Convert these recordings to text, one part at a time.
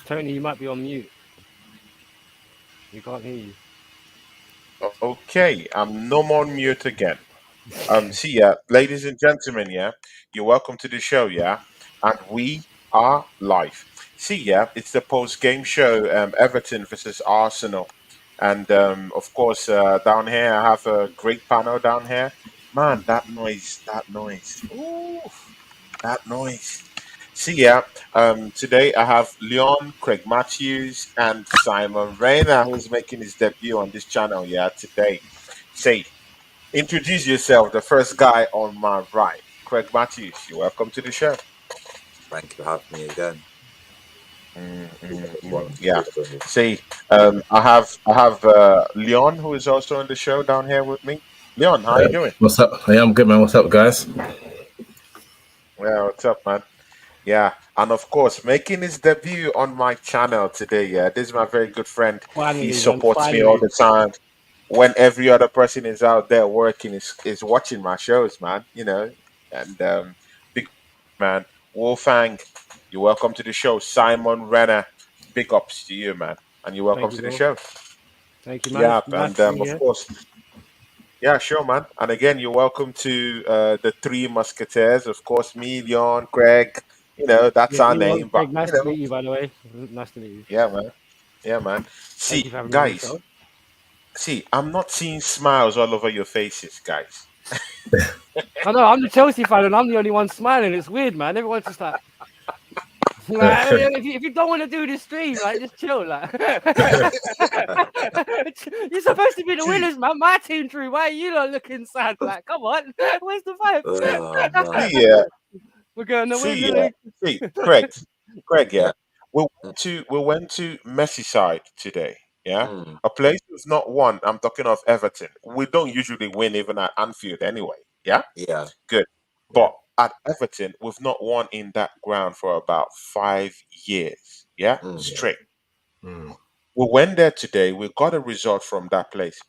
Tony, you might be on mute. We can't hear you. Okay, I'm no more mute again. See ya, ladies and gentlemen, yeah, you're welcome to the show, yeah, and we are live. See ya, it's the post-game show, Everton versus Arsenal, and of course, down here I have a great panel down here. Man, that noise, ooh, that noise. See ya. Today I have Leon, Craig Matthews, and Simon Rayner, who's making his debut on this channel, yeah, today. Say, introduce yourself, the first guy on my right, Craig Matthews. You're welcome to the show. Thank you for having me again. Yeah. See, I have Leon, who is also on the show down here with me. Leon, how you doing? What's up? Yeah, I'm good, man. What's up, guys? Yeah, what's up, man? Yeah, and of course, making his debut on my channel today. Yeah, this is my very good friend. Finally, He man, supports me finally. all the time. When every other person is out there working, is watching my shows, man. You know, and big man, Fang, you're welcome to the show. Simon Renner, big ups to you, man, and you're welcome Thank you, to the bro. show. Thank you, man. Yeah, Nice and to be of here. course, yeah, sure, man. And again, you're welcome to the three Musketeers. Of course, me, Leon, Greg. You know, that's Yeah, our Leon, name. But Craig, nice you to know, meet you, by the way. Nice to meet you. yeah, man. Yeah, man. Thank See, you for having me on the guys. show. See, I'm not seeing smiles all over your faces, guys. I know, I'm the Chelsea fan and I'm the only one smiling. It's weird, man. Everyone's just like, if you don't want to do this stream, like, just chill. Like, you're supposed to be the See, winners, man. My team, Drew. Why are you not looking sad? Like, come on, where's the vibe? Oh, man. see, yeah, We're going to win see, the yeah, league. see, Craig, yeah. Yeah. We went to Merseyside today. Yeah, Mm. a place that's not won. I'm talking of Everton. We don't usually win even at Anfield anyway. Yeah, Yeah. good. Yeah. But at Everton, we've not won in that ground for about 5 years. Yeah, Mm. Yeah. straight. Mm. We went there today. We got a result from that place.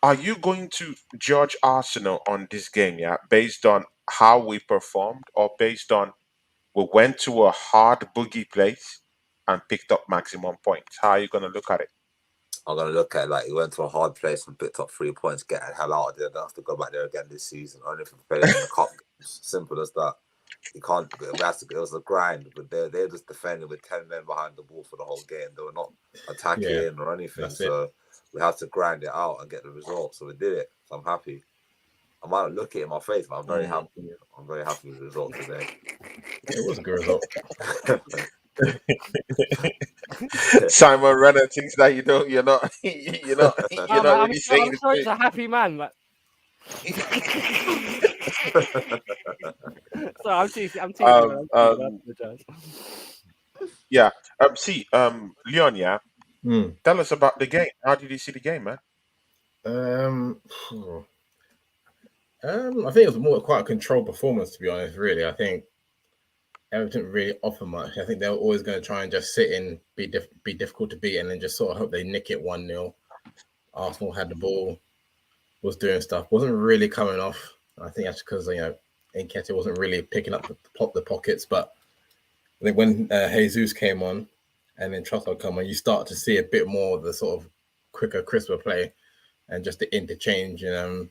Are you going to judge Arsenal on this game, yeah, based on how we performed or based on we went to a hard boogie place and picked up maximum points? How are you going to look at it? I'm going to look at it like he went to a hard place and picked up 3 points, get the hell out of there. Don't have to go back there again this season. Only if we play them in the cup games. Simple as that. You can't, it was a grind, but they're just defending with 10 men behind the ball for the whole game. They were not attacking or anything. That's it. So we had to grind it out and get the result. So we did it. So I'm happy. I might not look it in my face, but I'm very happy. I'm very happy with the result today. It was a good result. Simon Renner thinks that you're not I'm really saying sure it. it's a happy man. Like, so I'm teasing. I'm teasing. Man. I apologize. Yeah. Leon, yeah. Mm. Tell us about the game. How did you see the game, man? I think it was quite a controlled performance, to be honest. Really, I think Everton didn't really offer much. I think they were always going to try and just sit in, be difficult to beat, and then just sort of hope they nick it 1-0. Arsenal had the ball, was doing stuff, wasn't really coming off. I think that's because Nketiah wasn't really picking up the pockets. But I think when Jesus came on, and then Trossard come on, you start to see a bit more of the sort of quicker, crisper play, and just the interchange. And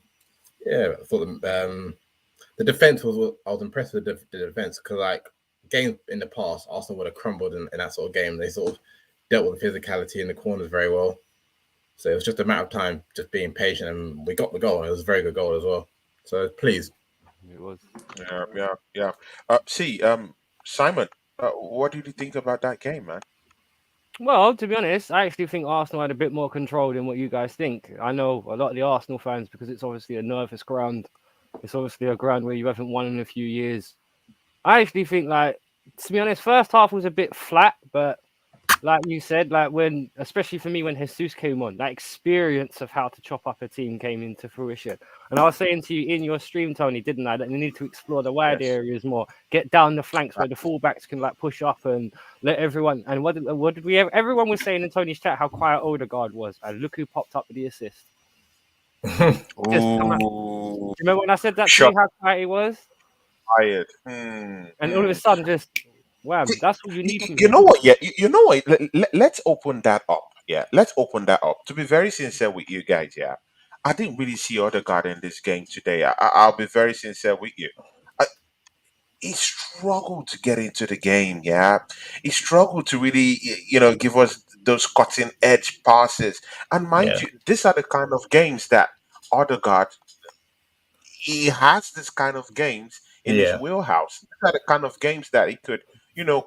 I thought the defense was. I was impressed with the defense because, like, games in the past, Arsenal would have crumbled in that sort of game. They sort of dealt with the physicality in the corners very well. So it was just a matter of time, just being patient, and we got the goal. It was a very good goal as well. So pleased. It was. Yeah. Simon, what did you think about that game, man? Well, to be honest, I actually think Arsenal had a bit more control than what you guys think. I know a lot of the Arsenal fans, because it's obviously a nervous ground. It's obviously a ground where you haven't won in a few years. I actually think, like, to be honest, first half was a bit flat, but like you said, like especially for me, when Jesus came on, that experience of how to chop up a team came into fruition. And I was saying to you in your stream, Tony, didn't I, that you need to explore the wide areas more, get down the flanks where the fullbacks can like push up and let everyone. And what did we have? Everyone was saying in Tony's chat how quiet Odegaard was, and look who popped up with the assist. Just come out. Do Ooh, you remember when I said that to shot you? How tight it was, fired. and all of a sudden, just wham! That's all you need from You him. know what? Yeah, you know what? Let's open that up. Yeah, let's open that up. To be very sincere with you guys, yeah, I didn't really see Odegaard in this game today. I'll be very sincere with you. I, he struggled to get into the game. Yeah, he struggled to really, give us those cutting edge passes. And mind Yeah, you, these are the kind of games that Odegaard he has this kind of games in his yeah, wheelhouse. These are the kind of games that he could,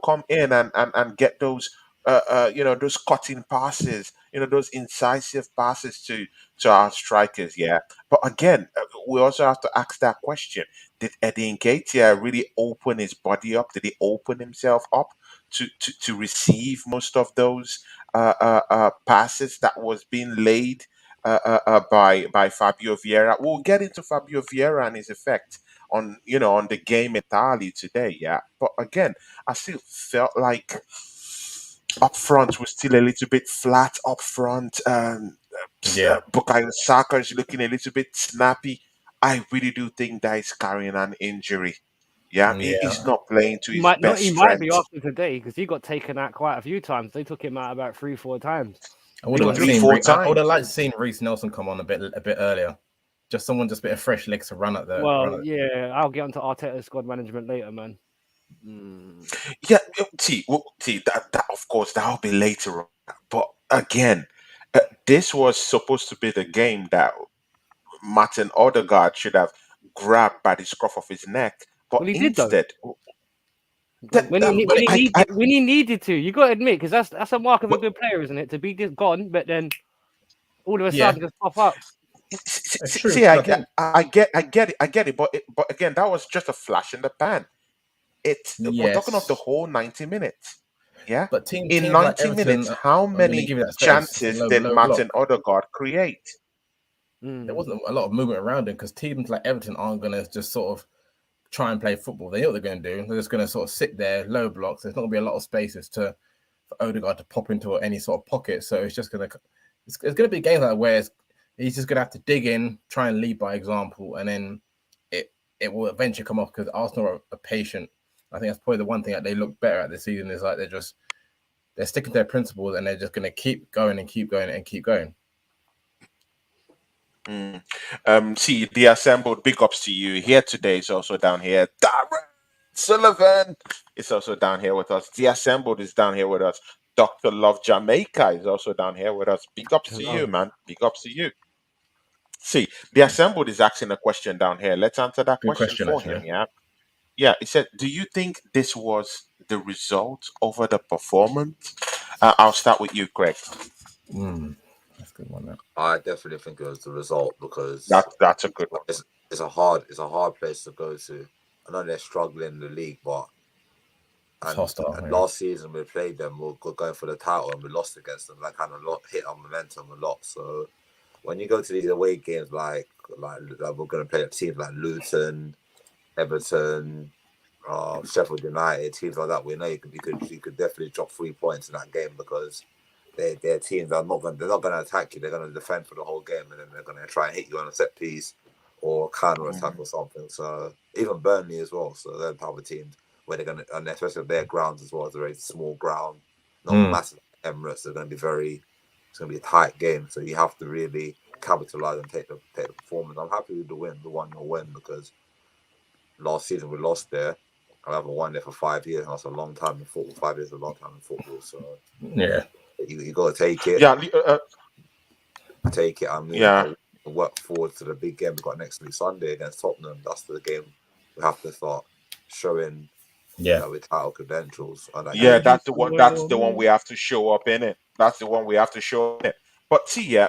come in and get those, those cutting passes, those incisive passes to our strikers. Yeah, but again, we also have to ask that question: did Eddie Nketiah really open his body up? Did he open himself up to receive most of those passes that was being laid? By Fabio Vieira. We'll get into Fabio Vieira and his effect on the game entirely today. Yeah, but again, I still felt like up front was still a little bit flat up front. yeah, Bukayo Saka is looking a little bit snappy. I really do think that he's carrying an injury. Yeah, he's yeah. not playing to He his might not. best He might be strength. after today because he got taken out quite a few times. They took him out about 3-4 times. I He would have was liked Three, looking. seen. four I would have times. liked seeing Reece Nelson come on a bit earlier. Just someone, just a bit of fresh legs to run at the Well, run at. yeah, I'll get onto Arteta's squad management later, man. Yeah, see, that of course that'll be later on. But again, this was supposed to be the game that Martin Odegaard should have grabbed by the scruff of his neck, but Well, he did though. instead, that, When that he But when he needed to, you got to admit because that's a mark of a good player, isn't it? To be just gone, but then all of a yeah, sudden just pop up. it's true see, because I think I get it, but again, that was just a flash in the pan. We're talking of the yes, whole 90 minutes. Yeah, but in teams like 90 minutes, Everton how are going to many give you that space chances low did low block. Martin Odegaard create? There Mm. wasn't a lot of movement around him because teams like Everton aren't going to just sort of try and play football. They know what they're going to do. They're just going to sort of sit there, low blocks. There's not going to be a lot of spaces for Odegaard to pop into any sort of pocket. So it's just going to it's going to be games like where he's just going to have to dig in, try and lead by example, and then it will eventually come off because Arsenal are patient. I think that's probably the one thing that they look better at this season is like they're sticking to their principles and they're just going to keep going and keep going and keep going. Mm. See, the assembled big ups to you here today is also down here. Darren Sullivan is also down here with us. The assembled is down here with us. Dr. Love Jamaica is also down here with us. Big ups to you, Hello. man. Big ups to you. See, the assembled is asking a question down here. Let's answer that Good question question, for him. actually. Yeah. Yeah. He said, do you think this was the result over the performance? I'll start with you, Craig. That's a good one. That. I definitely think it was the result because That's a good one. it's a hard place to go to. I know they're struggling in the league, but It's and hostile. Yeah. last season we played them, we were going for the title and we lost against them. That kind of hit our momentum a lot. So when you go to these away games, like we're going to play teams like Luton, Everton, Sheffield United, teams like that, we know you could definitely drop 3 points in that game because their teams are not going they're not going to attack you. They're going to defend for the whole game and then they're going to try and hit you on a set piece or counter attack Mhm. or something. So even Burnley as well. So they're the type of teams where they're going to, and especially their grounds as well. It's a very small ground, not massive Emirates. They're going to be it's going to be a tight game. So you have to really capitalize and take the performance. I'm happy with the win, the 1-0 win because last season we lost there. I haven't won there for 5 years. And that's a long time in football. 5 years is a long time in football. So Yeah. you got to take it. Yeah. Take it. I mean, Yeah. work forward to the big game we got next week Sunday against Tottenham. That's the game we have to start showing Yeah. that with title credentials on that Yeah, game. Every that's the one. That's single the one man. we have to show up in it. That's the one we have to show in it. But see, yeah,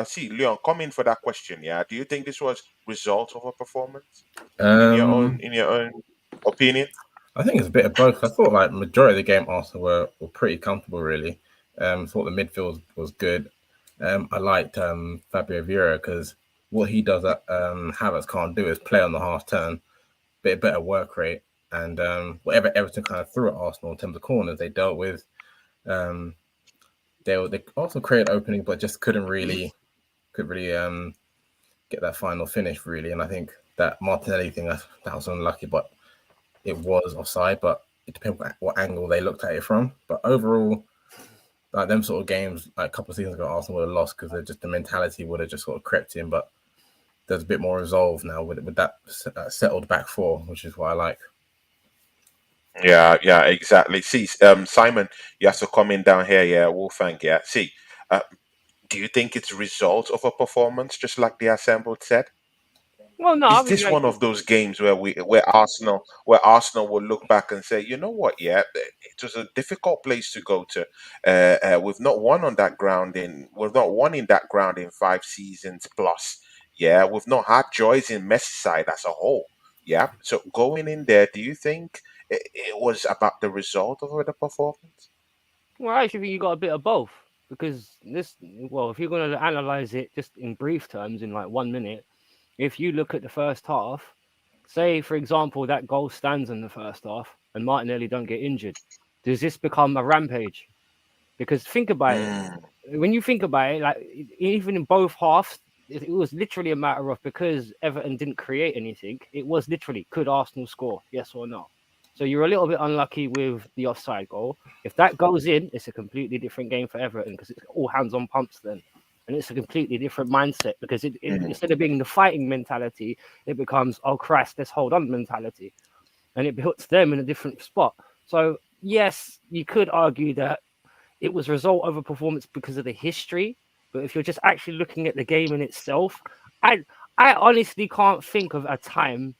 see, Leon, come in for that question. Yeah, do you think this was result of a performance Um, in your own opinion? I think it's a bit of both. I thought like majority of the game Arsenal were pretty comfortable really. Thought the midfield was good. I liked Fabio Vieira because what he does that Havertz can't do is play on the half turn, bit better work rate, and whatever Everton kind of threw at Arsenal in terms of corners they dealt with. Um, they also created openings, but just couldn't really get that final finish really. And I think that Martinelli thing that was unlucky, but it was offside. But it depends what angle they looked at it from. But overall, like them sort of games, like a couple of seasons ago, Arsenal would have lost because the mentality would have just sort of crept in. But there's a bit more resolve now with that settled back four, which is what I like. Yeah, exactly. See, Simon, you have to come in down here. Yeah, Wolfgang. Yeah. See, uh, do you think it's a result of a performance, just like the assembled said? Well, no, I Is think this one of those games where Arsenal will look back and say, you know what, yeah, it was a difficult place to go to. We've not won in that ground in 5 seasons plus. Yeah, we've not had joys in Merseyside as a whole. Yeah, so going in there, do you think it was about the result of the performance? well, I actually think you got a bit of both because if you're going to analyze it just in brief terms in like 1 minute, if you look at the first half, say for example that goal stands in the first half and Martinelli don't get injured, does this become a rampage? Because think about it, Mm, when you think about it, like even in both halves, it was literally a matter of because Everton didn't create anything. It was literally could Arsenal score, yes or no. So you're a little bit unlucky with the offside goal. If that goes in, it's a completely different game for Everton because it's all hands on pumps then, and it's a completely different mindset because mm, instead of being the fighting mentality, it becomes oh Christ, let's hold on mentality, and it puts them in a different spot. So yes, you could argue that it was result over performance because of the history. But if you're just actually looking at the game in itself, I I honestly can't think of a time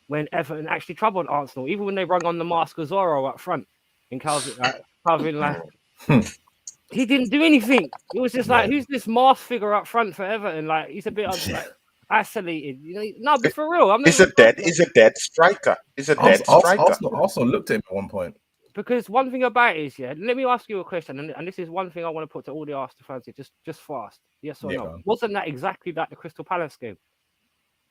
when Everton actually troubled Arsenal, even when they rung on the mask of Zorro up front in Calvin like mm. Hmm. he didn't do anything. It was just like Yeah. who's this mask figure up front for Everton? Like he's a bit like isolated, you know. No, but for real, I'm not even Is a dead striker. Is a dead striker. Arsenal looked at him at one point. because one thing about it is, yeah, let me ask you a question, and this is one thing I want to put to all the Arsenal fans here, just fast, yes or Yeah. no? Wasn't that exactly like the Crystal Palace game?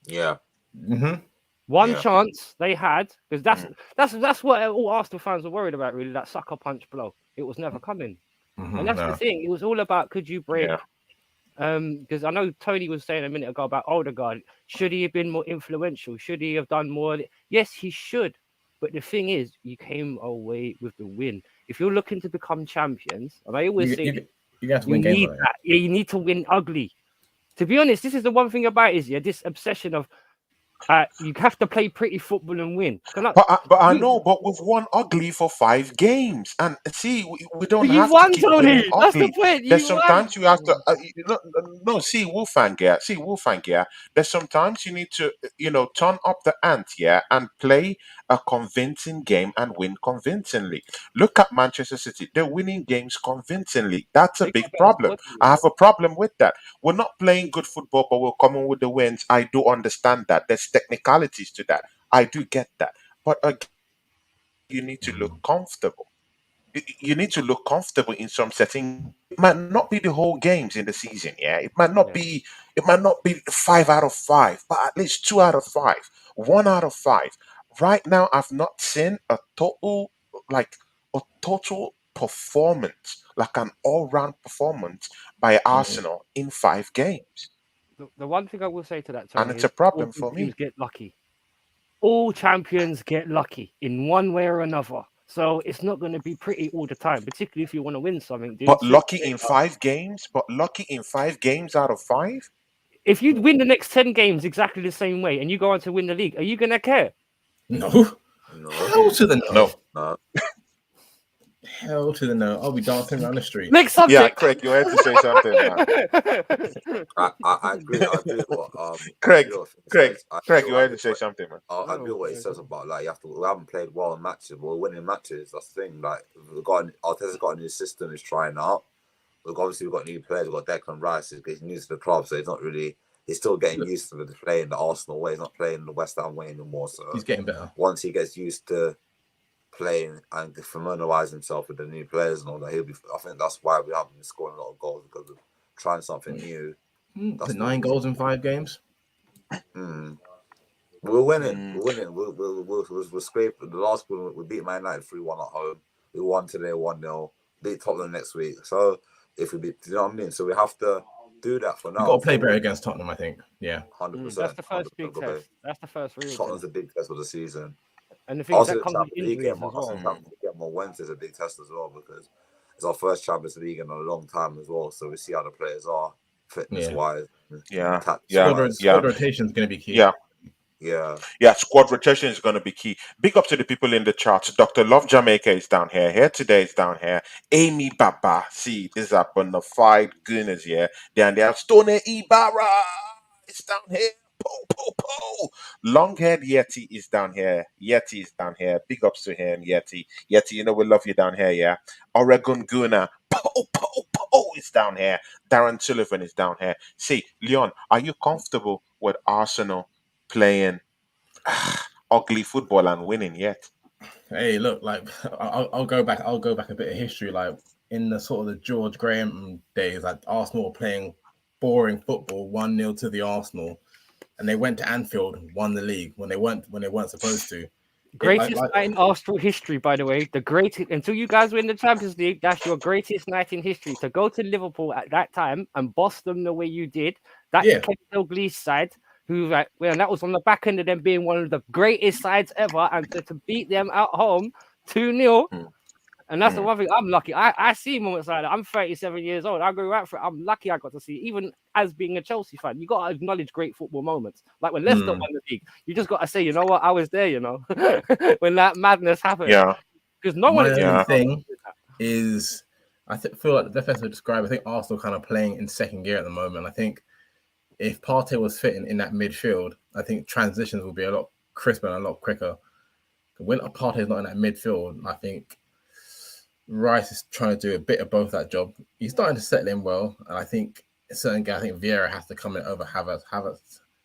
Yeah, Mm-hmm. One yeah. chance they had, because Mm. that's what all Arsenal fans were worried about, really, that sucker punch blow. It was never coming, and Mm-hmm. that's the No. thing. It was all about could you break? Yeah. Because I know Tony was saying a minute ago about Odegaard. Should he have been more influential? Should he have done more? Yes, he should. But the thing is, you came away with the win. If you're looking to become champions, and I always You say you, you have to you win games need like that. that. Yeah, you need to win ugly. To be honest, this is the one thing about it is this obsession of you have to play pretty football and win. Can I? But I We, know, but we've won ugly for 5 games, and see, we don't but you've have to won, keep winning Tony. That's the ugly. point. There's You won. sometimes you have to, no, no. See Wolfang, yeah. There's sometimes you need to, turn up the ant, yeah, and play a convincing game and win convincingly. Look at Manchester City; they're winning games convincingly. That's a They got big a better problem. squad. To be I have fair. a problem with that. We're not playing good football, but we're coming with the wins. I do understand that. There's technicalities to that. I do get that. But again, you need to look comfortable. You need to look comfortable in some setting. It might not be the whole games in the season, yeah. Yeah. It might not be 5 out of 5, but at least 2 out of 5, 1 out of 5. Right now, I've not seen like a total performance, like an all-round performance by Mm. Arsenal in 5 games. The one thing I will say to that, And Tony, it's a is all problem good for teams me. get lucky. All champions get lucky in one way or another. So it's not going to be pretty all the time, particularly if you want to win something, dude. But Sooner lucky or in later, 5 games, out of 5. if you win the next 10 games exactly the same way and you go on to win the league, are you going to care? No. No, Hell to the No. no. no. Hell to the no. I'll be dancing around the street. Next Yeah, subject. Craig, you had to say something, man. I agree. I agree with what Craig, Adil Craig, says. I Craig, agree you with had to Adil say something, man. I agree Oh, with what he God. says about like you have to. We haven't played well in matches. We're winning matches. That's the thing. Like Arteta's got a new system. He's trying out. We've got new players. We've got Declan Rice. He's new to the club, so he's not really. He's still getting used to the playing the Arsenal way. He's not playing the West Ham way anymore. He's So getting better. once he gets used to playing and familiarize himself with the new players and all that, he'll be. I think that's why we haven't been scoring a lot of goals because we're trying something new. Is That's it what 9 goals in 5 games? Mm. We're winning. Mm, We're winning. We're scraping. The last one, we beat Man United 3-1 at home. We won today 1-0. Beat Tottenham next week. So if we beat, you know what I mean? So we have to. do that for We've now. got to play better against Tottenham, I think. Yeah. 100%. That's the first big 100%. test. That's the first real Tottenham's test. a big test for the season. And the thing is, Also, that the comes with Champions League injuries game, as also well. Champions League game on Wednesday is a big test as well because it's our first Champions League in a long time as well. So we see how the players are fitness wise, Yeah, tactics yeah, wise. yeah, Squad rotation is going to be key. yeah. Yeah, Yeah, squad rotation is going to be key. Big up to the people in the chat. Dr. Love Jamaica is down here. Here today is down here. Amy Baba. See, this is a bona fide gooners here. Then they have Stone Ibarra. It's down here. Po, po, po. Long haired Yeti is down here. Yeti is down here. Big ups to him, Yeti. Yeti, you know we love you down here, yeah. Oregon Gooner. Po, po, po is down here. Darren Sullivan is down here. See, Leon, are you comfortable with Arsenal playing ugly football and winning yet? Hey, look, like I'll go back. I'll go back a bit of history. Like in the sort of the George Graham days, like Arsenal were playing boring football, 1-0 to the Arsenal, and they went to Anfield, won the league when they weren't supposed to. Greatest night in Arsenal history, by the way. The greatest until you guys win the Champions League. That's your greatest night in history. To go to Liverpool at that time and boss them the way you did. That Kevin Dalglish side, who well, that was on the back end of them being one of the greatest sides ever, and to beat them at home 2-0. And that's the one thing I'm lucky. I see moments like that. I'm 37 years old. I grew up for it. I'm lucky I got to see it. Even as being a Chelsea fan, you got to acknowledge great football moments. Like when Leicester won the league, you just got to say, you know what, I was there, you know, when that madness happened. Yeah. Because no one thing is, feel like the best way to describe it, I think Arsenal kind of playing in second gear at the moment. I think if Partey was fitting in that midfield, I think transitions will be a lot crisper and a lot quicker. When Partey's not in that midfield, I think Rice is trying to do a bit of both that job. He's starting to settle in well, and I think a certain guy, I think Vieira has to come in over Havertz.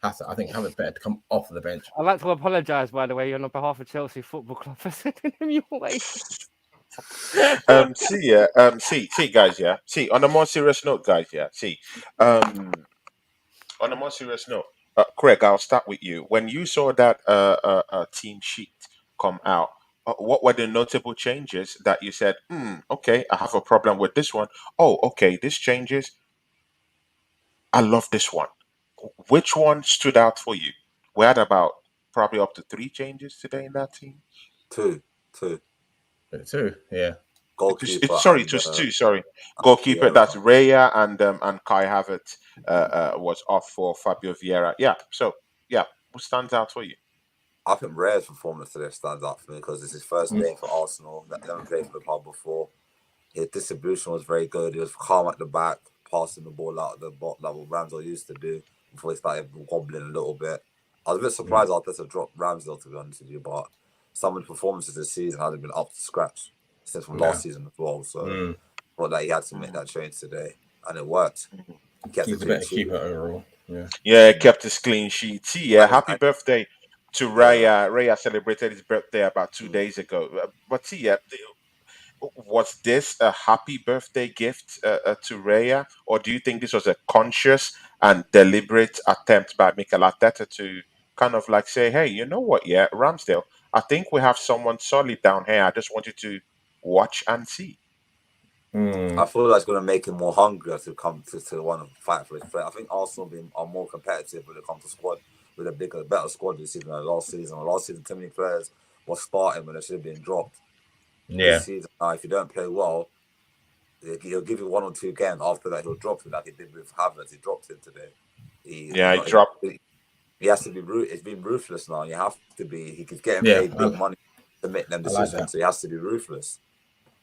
I think Havertz better to come off the bench. I'd like to apologise, by the way, on behalf of Chelsea Football Club for sending him your way. See, guys, yeah. See, on a more serious note, guys, yeah. See, on a more serious note, Craig, I'll start with you. When you saw that team sheet come out, what were the notable changes that you said, okay, I have a problem with this one. Oh, okay, this changes. I love this one. Which one stood out for you? We had about probably up to 3 changes today in that team. Two, yeah. Goalkeeper. Sorry, it was 2. Sorry, goalkeeper. Vieira. That's Raya and Kai Havertz was off for Fabio Vieira. Yeah. So yeah, what stands out for you? I think Raya's performance today stands out for me because it's his first game for Arsenal. That never played for the club before. His distribution was very good. He was calm at the back, passing the ball out of the box like what Ramsdale used to do before he started wobbling a little bit. I was a bit surprised Arteta dropped Ramsdale, to be honest with you, but some of the performances this season hasn't been up to scratch since from last season as well. So I thought that he had to make that change today, and it worked. He kept He's a better keeper overall. Yeah, kept his clean sheet. See, yeah, happy birthday to Raya. Raya celebrated his birthday about 2 days ago. But see, yeah, was this a happy birthday gift to Raya, or do you think this was a conscious and deliberate attempt by Mikel Arteta to kind of like say, hey, you know what, yeah, Ramsdale, I think we have someone solid down here. I just want you to watch and see. I feel like it's going to make him more hungry to come to want to fight for his place. I think Arsenal are more competitive when it comes to squad, with a better squad this season than last season. Last season, too many players were starting when they should have been dropped. This season, if you don't play well, he'll give you 1 or 2 games. After that, he'll drop you like he did with Havertz. He dropped him today. He dropped. He has to be it's been ruthless now. You have to be. He keeps getting paid big money to make them decisions, so he has to be ruthless.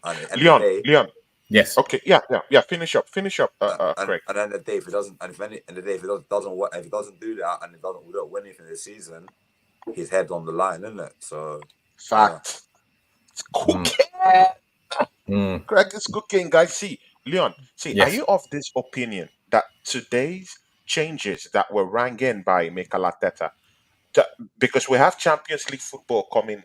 And at the end of the day, Leon. Yes. Okay. Yeah. Finish up. Craig. And at the end of the day, if it doesn't, and if it doesn't work, if he doesn't do that, and we don't win anything this season, his head's on the line, isn't it? So fact. It's cooking. Craig is cooking, guys. See, Leon. See, are you of this opinion that today's changes that were rang in by Mikel Arteta, because we have Champions League football coming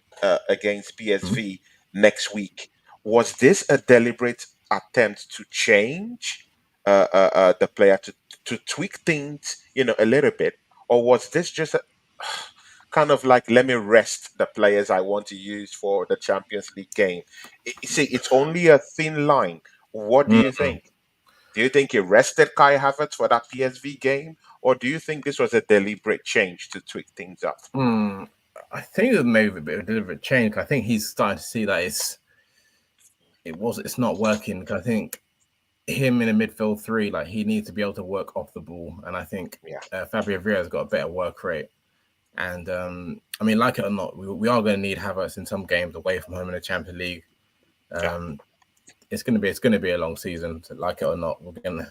against PSV next week, was this a deliberate attempt to change the player to tweak things, a little bit, or was this just a kind of like, let me rest the players I want to use for the Champions League game? See, it's only a thin line. What do you think? Do you think he rested Kai Havertz for that PSV game, or do you think this was a deliberate change to tweak things up? I think it was maybe a bit of a deliberate change. I think he's starting to see that it's not working. I think him in a midfield three, like he needs to be able to work off the ball, and I think Yeah. Fabio Vieira's got a better work rate. And I mean, like it or not, we are going to need Havertz in some games away from home in the Champions League. It's going to be a long season, so like it or not. We're gonna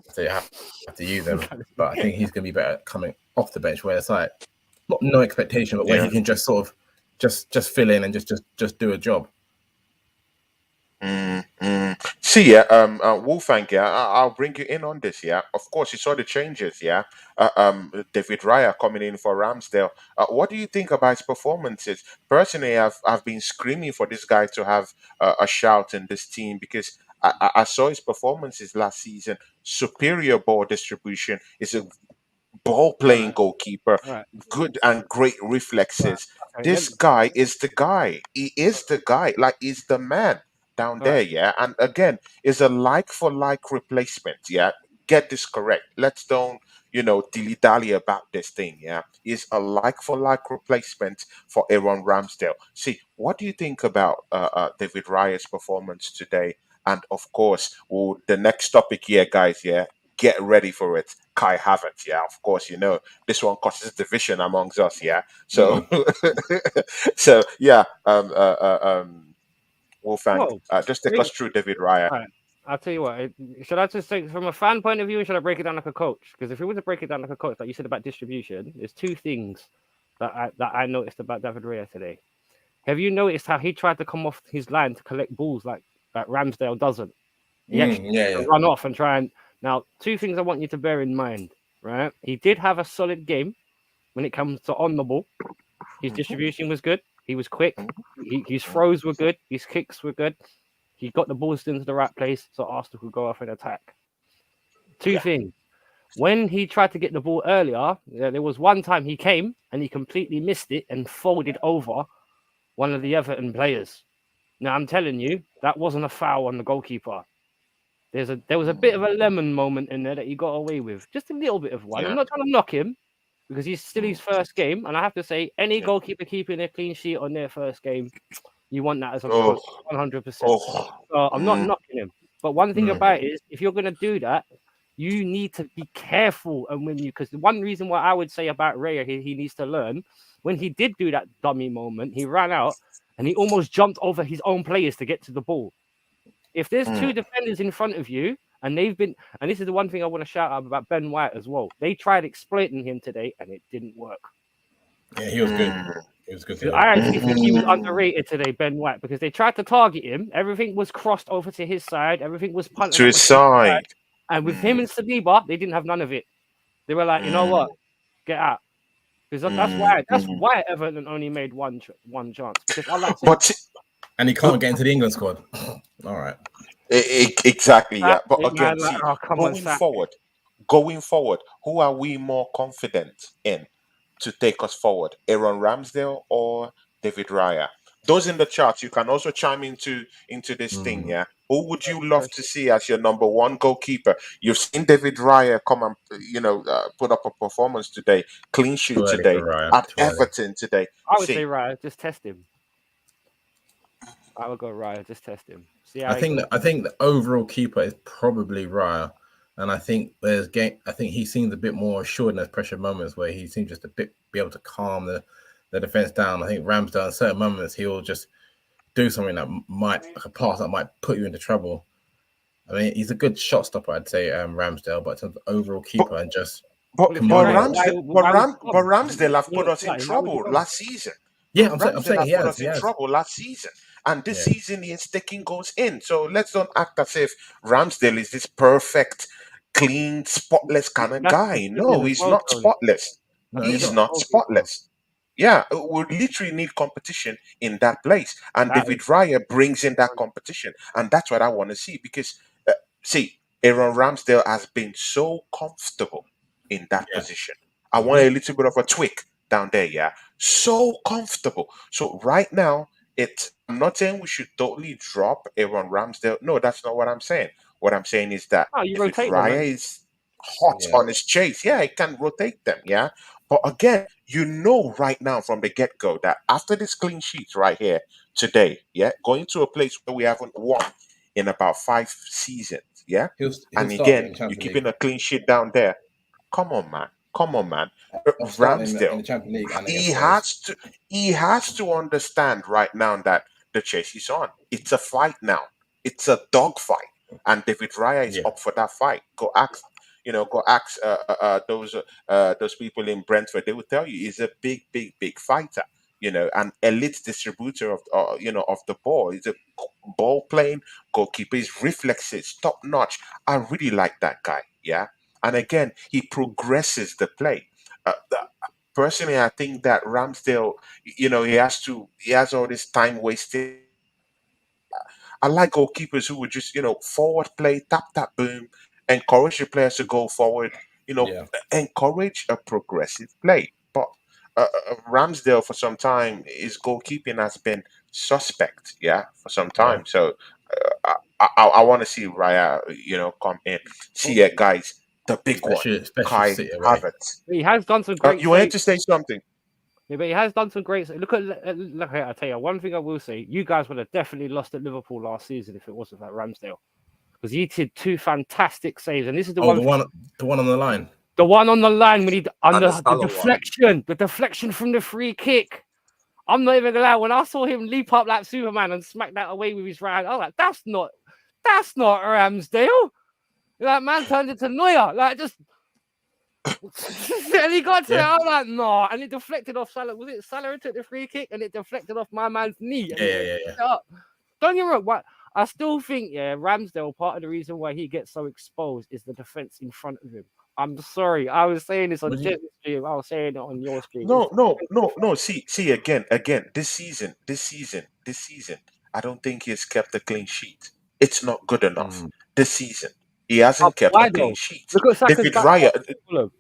have to use him, but I think he's going to be better coming off the bench, where it's like no expectation, but where he can just sort of just fill in and just do a job. See, yeah, Wolfgang, yeah, I'll bring you in on this, yeah. Of course, you saw the changes, yeah. David Raya coming in for Ramsdale. What do you think about his performances? Personally, I've been screaming for this guy to have a shout in this team because I saw his performances last season. Superior ball distribution. Is a ball playing goalkeeper, Right. good and great reflexes. Okay, This guy is the guy. He is the guy. Like he's the man down Right. there, yeah. And again, is a like for like replacement, yeah. Get this correct. Let's don't dilly dally about this thing, yeah. Is a like for like replacement for Aaron Ramsdale. See, what do you think about David Raya's performance today? And of course, the next topic here, guys, yeah, get ready for it. Kai Havertz, yeah, of course, this one causes division amongst us, yeah. So, so yeah, Wolfgang, Well, just take us through David Raya. right. I'll tell you what. Should I just take from a fan point of view, or should I break it down like a coach? Because if we were to break it down like a coach, like you said about distribution, there's two things that I noticed about David Raya today. Have you noticed how he tried to come off his line to collect balls like Ramsdale doesn't? He actually run off and try and. Now, two things I want you to bear in mind, right? He did have a solid game when it comes to on the ball. His distribution was good. He was quick. His throws were good. His kicks were good. He got the balls into the right place so Arsenal could go off and attack. Two things. When he tried to get the ball earlier, there was one time he came and he completely missed it and folded over one of the Everton players. Now, I'm telling you, that wasn't a foul on the goalkeeper. There was a bit of a lemon moment in there that he got away with. Just a little bit of one. I'm not trying to knock him because he's still his first game. And I have to say, any goalkeeper keeping a clean sheet on their first game, you want that as a bonus, 100%. So I'm not knocking him. But one thing about it is, if you're going to do that, you need to be careful. And because the one reason why I would say about Raya, he needs to learn, when he did do that dummy moment, he ran out and he almost jumped over his own players to get to the ball. If there's two defenders in front of you, and this is the one thing I want to shout out about Ben White as well. They tried exploiting him today, and it didn't work. Yeah, he was good. He was good today. I actually think he was underrated today, Ben White, because they tried to target him. Everything was crossed over to his side. Everything was punted to his side. And with him and Saliba, they didn't have none of it. They were like, you know what, get out. Because that's why Everton only made one chance. Because I like and he can't get into the England squad. All right. Exactly, yeah. But again, going forward, who are we more confident in to take us forward? Aaron Ramsdale or David Raya? Those in the charts, you can also chime into this thing, yeah. Who would you love to see as your number one goalkeeper? You've seen David Raya come and put up a performance today, clean sheet today at Everton today. I would say Raya, just test him. I would go Raya, just test him. I think the overall keeper is probably Raya, and I think he seems a bit more assured in those pressure moments where he seems just be able to calm the defense down. I think Ramsdale in certain moments he'll just do something that like a pass that might put you into trouble. I mean, he's a good shot stopper, I'd say, Ramsdale, but in terms of overall keeper and just. But Ramsdale have put us in trouble last season. Yeah, I'm saying he has. In trouble last season. And this season he is taking goals in. So let's don't act as if Ramsdale is this perfect, clean, spotless kind of guy. No, he's not spotless. He's not spotless. Yeah, we literally need competition in that place. And David Raya brings in that competition. And that's what I want to see. Because, Aaron Ramsdale has been so comfortable in that position. I want a little bit of a tweak down there, yeah. So comfortable. So right now, I'm not saying we should totally drop Aaron Ramsdale. No, that's not what I'm saying. What I'm saying is that Oh, you David rotate them, Raya man. is hot Yeah. on his chase. Yeah, he can rotate them. Yeah, but again, you know right now from the get go that after this clean sheet right here today, yeah, going to a place where we haven't won in about 5 seasons. Yeah, He'll and start him again, in the you're Champions League. keeping a clean sheet down there. Come on, man. Come on, man. I'm starting him in Ramsdale, the Champions League and he against Spurs. has to he has to understand right now that the chase is on. It's a fight now. It's a dog fight, and David Raya is Yeah. up for that fight. Go ask those people in Brentford. They will tell you he's a big, big, big fighter. An elite distributor of the ball. He's a ball playing goalkeeper. His reflexes top notch. I really like that guy. Yeah, and again, he progresses the play. Personally, I think that Ramsdale, he has all this time wasted. I like goalkeepers who would just, forward play, tap, tap, boom, encourage the players to go forward, Yeah. encourage a progressive play. But Ramsdale, for some time, his goalkeeping has been suspect, yeah, for some Yeah. time. So I want to see Raya, come in. See Oh, it, guys, the big one, Especially Kai City away. Havertz. he has done some great You wanted saves. to say something? Yeah, but he has done some great. Look at. I tell you, one thing I will say: you guys would have definitely lost at Liverpool last season if it wasn't for Ramsdale, because he did two fantastic saves, and this is the Oh, one. the one on the line. The one on the line when he And the under Salah one. the deflection from the free kick. I'm not even gonna lie. When I saw him leap up like Superman and smack that away with his right hand, I was like, that's not Ramsdale. Like man turned into Neuer, like just. And he got to it. Yeah. I was like, no, and it deflected off Salah. Was it Salah who took the free kick and it deflected off my man's knee? And Yeah. he Yeah. picked it up. Don't get me wrong. What I still think, Ramsdale. Part of the reason why he gets so exposed is the defense in front of him. I'm sorry. I was saying this on Would you? Jet's stream. I was saying it on your stream. It's No, the no, defense in no, front. no. See again. This season. I don't think he's kept a clean sheet. It's not good enough. Mm. This season, he hasn't kept a Why clean though? sheet. Look at Saka's David back pass Raya, to Fulham.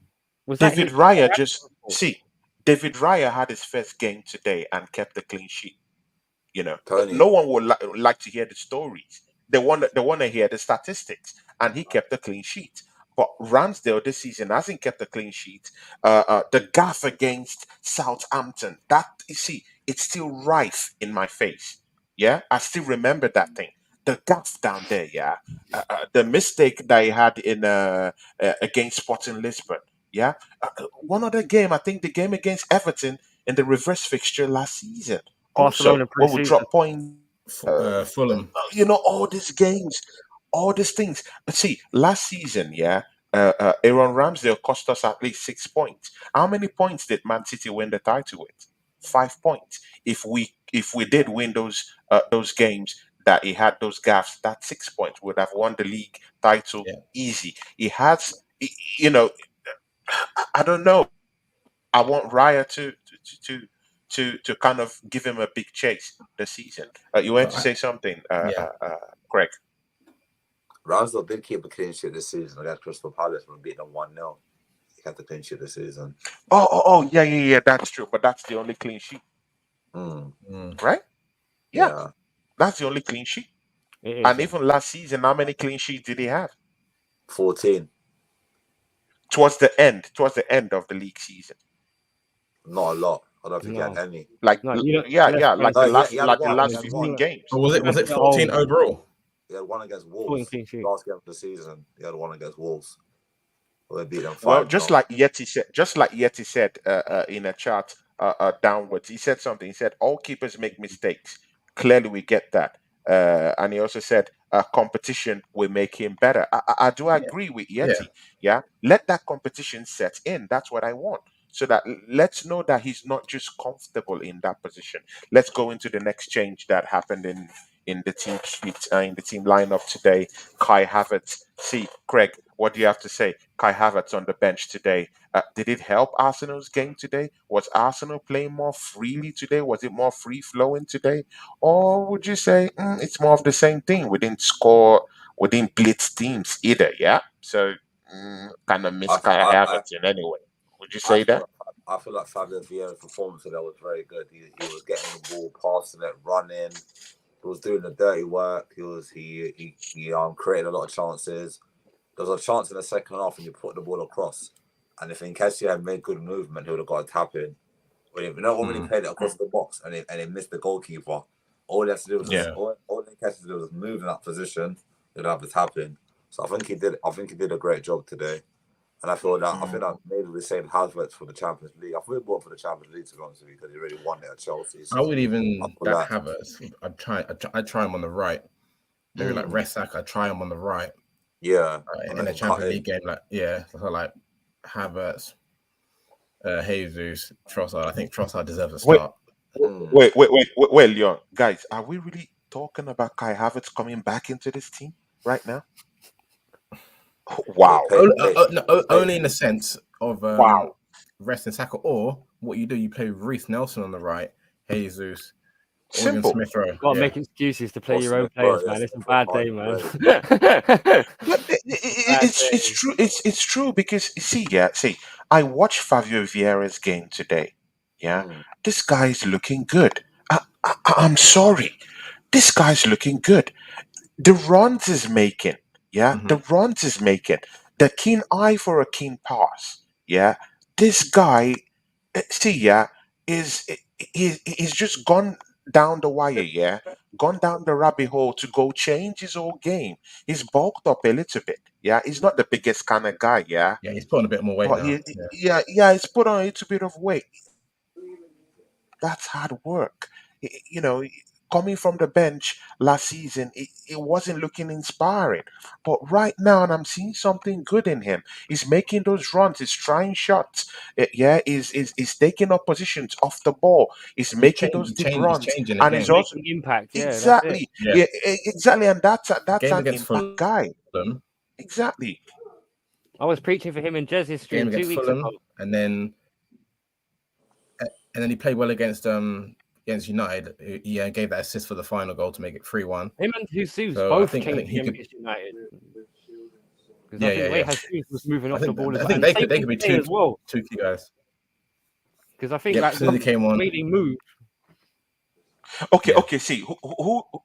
Was that David his fault or Raya just Ramsdale's fault? see. David Raya had his first game today and kept a clean sheet. No Tony. one would like to hear the stories. They want to hear the statistics, and he kept a clean sheet. But Ramsdale this season hasn't kept a clean sheet. The gaff against Southampton, that you see, it's still rife in my face. Yeah, I still remember that thing. The gaff down there, yeah. The mistake that he had in against Sporting Lisbon, yeah. One other game, I think the game against Everton in the reverse fixture last season. Also, Barcelona when we pre-season. drop points, Fulham. all these games, all these things. But see, last season, yeah, Aaron Ramsdale cost us at least 6 points. How many points did Man City win the title with? 5 points. If we did win those games that he had those gaffes, that 6 points would have won the league title Yeah. easy. He has, you know, I don't know. I want Raya to kind of give him a big chase this season. You want But to say something, yeah. Craig? Ramsdale did keep a clean sheet this season against Crystal Palace when beating them 1-0. He kept the clean sheet this season. Oh, yeah. That's true. But that's the only clean sheet, Mm. Mm. right? Yeah, Yeah. that's the only clean sheet. It is. And even last season, how many clean sheets did he have? 14. Towards the end of the league season, Not a lot. I don't think he No, had any. like no, you know, let's yeah, be like honest. No, the he had like the one. He last had You 15 one. know, games. But was you have it to 14 overall? He had one against 14 Wolves. clean sheet. Last game of the season, he had one against Wolves. Where they beat them Well, 5-0. Just like Yeti said in a chat downwards, he said something. He said all keepers make mistakes. Clearly, we get that. And he also said competition will make him better. I do Yeah. agree with Yeah. Yeti. Yeah, let that competition set in. That's what I want. So that let's know that he's not just comfortable in that position. Let's go into the next change that happened in the team sheet in the team lineup today. Kai Havertz. See, Craig, what do you have to say? Kai Havertz on the bench today. Did it help Arsenal's game today? Was Arsenal playing more freely today? Was it more free flowing today? Or would you say it's more of the same thing? We didn't score, we didn't blitz teams either, yeah? So kind of miss I, Kai I, I, Havertz in any way. Would you I say feel that? like I feel like Fabio Vieira's performance today was very good. He was getting the ball, passing it, running. was doing the dirty work. He created a lot of chances. There was a chance in the second half and you put the ball across. And if Nketiah had made good movement, he would have got a tap in. When he played it across the box and he missed the goalkeeper, all he had to do was all Nketiah did was move in that position, he'd have a tap in. So I think he did. I think he did a great job today. And I think that maybe we saved Havertz for the Champions League. I think we bought for the Champions League, to be honest with you, because he really won it at Chelsea. So I would even after that that, Havertz. I'd try him on the right. Maybe like Resak. I'd try him on the right yeah, in a Champions League game. So like Havertz, Jesus, Trossard. I think Trossard deserves a start. Wait, Leon, guys, are we really talking about Kai Havertz coming back into this team right now? Wow. Only in the sense of Wow. resting Saka, or what you do, you play Reece Nelson on the right, Jesus, or even Simple. Smith Rowe. Can't make excuses to play Or your own Smith Rowe, players, man. yeah, It's a Smith Rowe, bad day, man. But it's true. It's true because see, I watched Fabio Vieira's game today. Yeah, this guy's looking good. I'm sorry, this guy's looking good. The runs is making. Yeah, the runs is making. The keen eye for a keen pass. Yeah, this guy. See, yeah, is he's just gone down the wire. Yeah, gone down the rabbit hole to go change his whole game. He's bulked up a little bit. Yeah, he's not the biggest kind of guy. Yeah, Yeah, he's putting a bit more weight but now. he's put on a little bit of weight. That's hard work. You know, coming from the bench last season, it wasn't looking inspiring. But right now, and I'm seeing something good in him. He's making those runs. He's trying shots. He's taking up positions off the ball. He's making those deep He's runs, changing the and game. he's also Making impact, yeah, that's it. exactly, Yeah. exactly, and that's Game an against impact guy. Fulham. Exactly. I was preaching for him in Jez's Game stream 2 against weeks Fulham, ago. and then he played well against United. He gave that assist for the final goal to make it 3-1. Him and Jesus So both I think changed he him could. against United. Because Yeah, I think yeah. Jesus was moving off the ball as I well. think And they same could be today as well. two key guys. Because I think Yep, like as soon as he came on. the way they moved. Okay, Yeah. okay. See,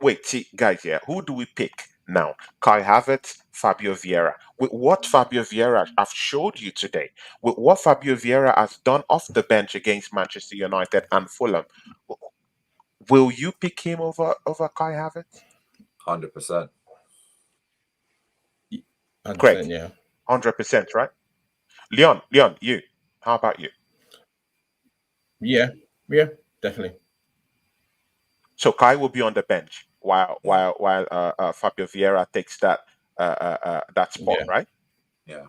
wait, see, guys, yeah. Who do we pick now? Kai Havertz, Fabio Vieira. With what Fabio Vieira have showed you today, with what Fabio Vieira has done off the bench against Manchester United and Fulham, will you pick him over Kai Havertz? 100%. Correct. Yeah. 100%, right? Leon, you. How about you? Yeah, definitely. So Kai will be on the bench while Fabio Vieira takes that spot, right? Yeah.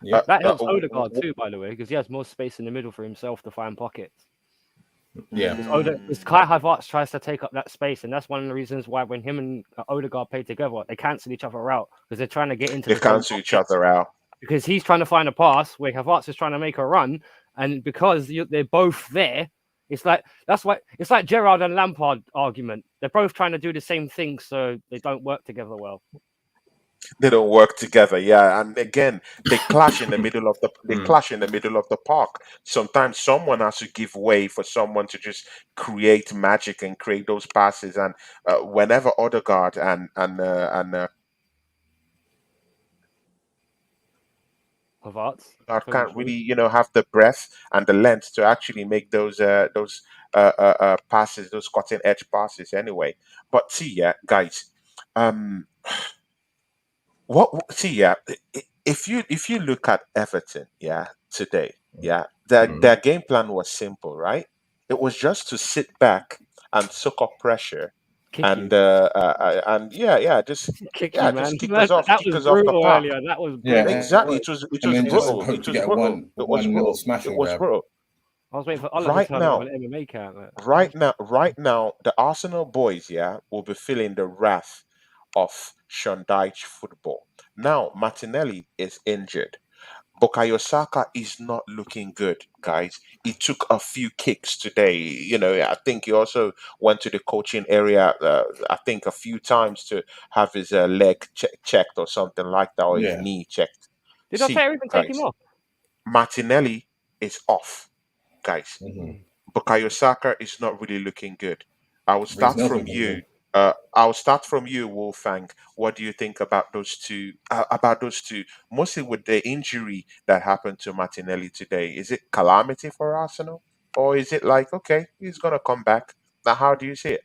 That helps Odegaard too, by the way, because he has more space in the middle for himself to find pockets. Yeah. Because Kai Havertz tries to take up that space, and that's one of the reasons why when him and Odegaard play together, they cancel each other out because they're trying to get into They the same cancel each pockets. other out. Because he's trying to find a pass where Havertz is trying to make a run, and because they're both there, it's like it's like Gerrard and Lampard argument. They're both trying to do the same thing, so they don't work together well. They don't work together, yeah. And again, they clash in the middle of the park. Sometimes someone has to give way for someone to just create magic and create those passes. And whenever Odegaard and Havertz can't really, have the breadth and the length to actually make those passes, those cutting edge passes anyway. But see, yeah, guys, um, see, yeah, if you look at Everton, yeah, today, yeah, their game plan was simple, right? It was just to sit back and soak up pressure, kick and you, just kick you, man. kick us off, That kick was us off the brutal park. earlier. That was Yeah, brutal. Exactly, it and was then just brutal. hope It to was get brutal. It was one little brutal. smash It and was grab. brutal. I was waiting for Allah to turn up an MMA camp. Right now, the Arsenal boys, yeah, will be feeling the wrath of Sean Dyche football. Now, Martinelli is injured. Bukayo Saka is not looking good, guys. He took a few kicks today. I think he also went to the coaching area, I think a few times to have his leg checked or something like that, or his Yeah. knee checked. Did I say even take him Guys, off? Martinelli is off, guys. Bukayo Saka is not really looking good. I will start Nelson from comes you. in. I'll start from you, Wolfgang. What do you think about those two? Mostly with the injury that happened to Martinelli today. Is it calamity for Arsenal, or is it like okay, he's gonna come back? Now, how do you see it?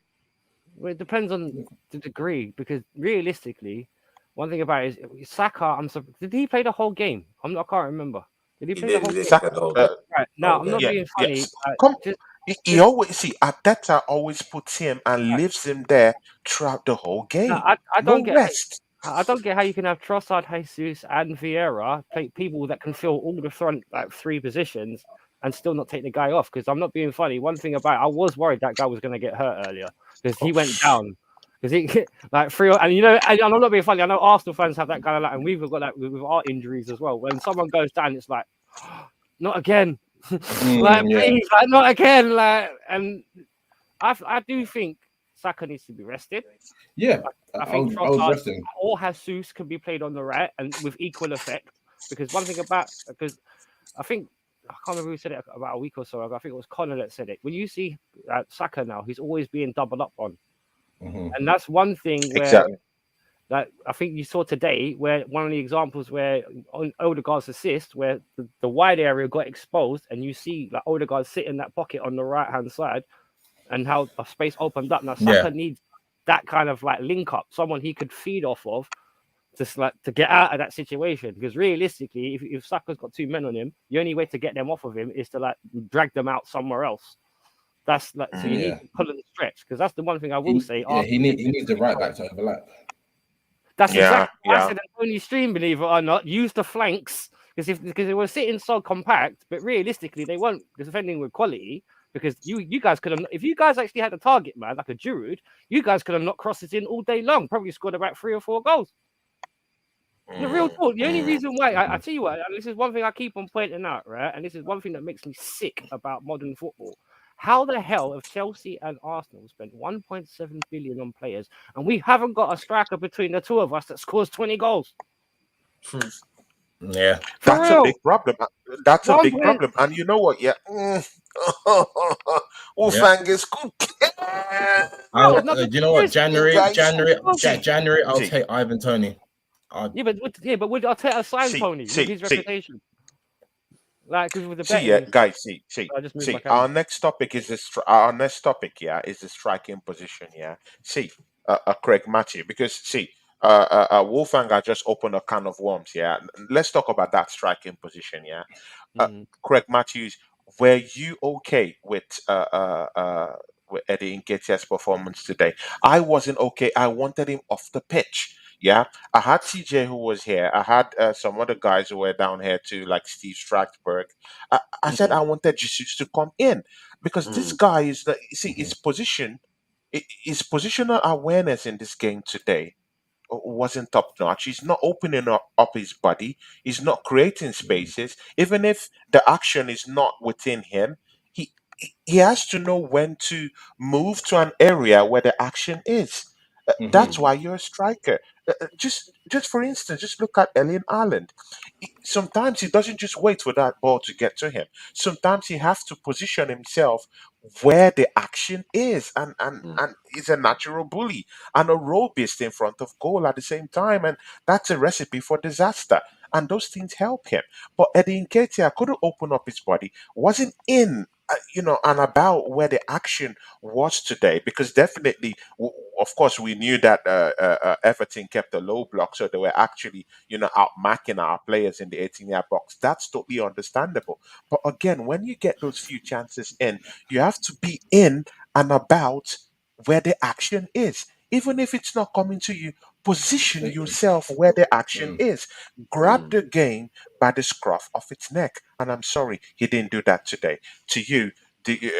Well, it depends on the degree because realistically, one thing about it is Saka. Did he play the whole game? I can't remember. Did he He play the did. whole He did. game? He Saka, played the whole game. Right now, Whole I'm not game. yeah, being funny. yes. Come, Just, he just always see Ateta always puts him and right. leaves him there throughout the whole Now, game. I don't No get. rest. I don't get how you can have Trossard, Jesus, and Vieira people that can fill all the front like three positions and still not take the guy off. Because I'm not being funny. One thing about I was worried that guy was going to get hurt earlier because he Oh, went down. Because he like three, and and I'm not being funny. I know Arsenal fans have that kind of like, and we've got that with our injuries as well. When someone goes down, it's like, not again, like Yeah. please, like not again, like. And I do think Saka needs to be rested. Yeah. I I think was Trossard resting. or Jesus can be played on the right and with equal effect. Because one thing about because I think I can't remember who said it about a week or so ago. I think it was Connor that said it. When you see Saka now, he's always being doubled up on, Hmm. and that's one thing where exactly. like I think you saw today where one of the examples where on Odegaard's assist where the wide area got exposed and you see like Odegaard sit in that pocket on the right hand side and how a space opened up. Now Yeah. Saka needs that kind of like link up, someone he could feed off of just like to get out of that situation. Because realistically, if Saka's got two men on him, the only way to get them off of him is to like drag them out somewhere else. That's like so you Mm. need Yeah. to pull and stretch because that's the one thing I will say. He needs the right back to overlap. That's Yeah, exactly what I yeah. said on Tony Stream, believe it or not. Use the flanks because they were sitting so compact, but realistically they weren't defending with quality. Because you guys could have, if you guys actually had a target man like a Giroud, you guys could have knocked crosses in all day long. Probably scored about 3 or 4 goals. The real Mm, talk. The only mm. reason why I tell you what, and this is one thing I keep on pointing out, right? And this is one thing that makes me sick about modern football. How the hell have Chelsea and Arsenal spent 1.7 billion on players, and we haven't got a striker between the two of us that scores 20 goals? Yeah. For That's a real, big problem. That's a one big point. problem. And you know what? Yeah. Yeah. Wolfgang is cooking. Bro, Do no, but you know what? Guys, see, January. I'll see, take Ivan Tony. but would Arteta sign see, Tony with see, his see. reputation? Like, because with the See, yeah, betting, guys, see, see, I just moved my see. camera. Our next topic, yeah, is the striking position, yeah. See, Craig Matthew, because see, Wolfgang I just opened a can of worms, yeah. Let's talk about that striking position, yeah. Mm. Craig Matthews, were you okay with Eddie Nketiah's performance today? I wasn't okay. I wanted him off the pitch. Yeah, I had CJ who was here. I had some other guys who were down here too, like Steve Strasberg. I said I wanted Jesus to come in because this guy is the see Mhm. his positional awareness in this game today wasn't top notch. He's not opening up his body. He's not creating spaces. Even if the action is not within him, he has to know when to move to an area where the action is. Mhm. That's why you're a striker. Just for instance, just look at Elian Ireland. Sometimes he doesn't just wait for that ball to get to him. Sometimes he has to position himself where the action is, and he's a natural bully and a role beast in front of goal at the same time, and that's a recipe for disaster. And those things help him. But Eddie Nketiah couldn't open up his body, wasn't in, and about where the action was today, because definitely, of course, we knew that Everton kept a low block, so they were actually, out marking our players in the 18-yard box. That's totally understandable. But again, when you get those few chances in, you have to be in and about where the action is. Even if it's not coming to you, position yourself where the action Mm. is. Grab the game by the scruff of its neck. And I'm sorry, he didn't do that today. To you, You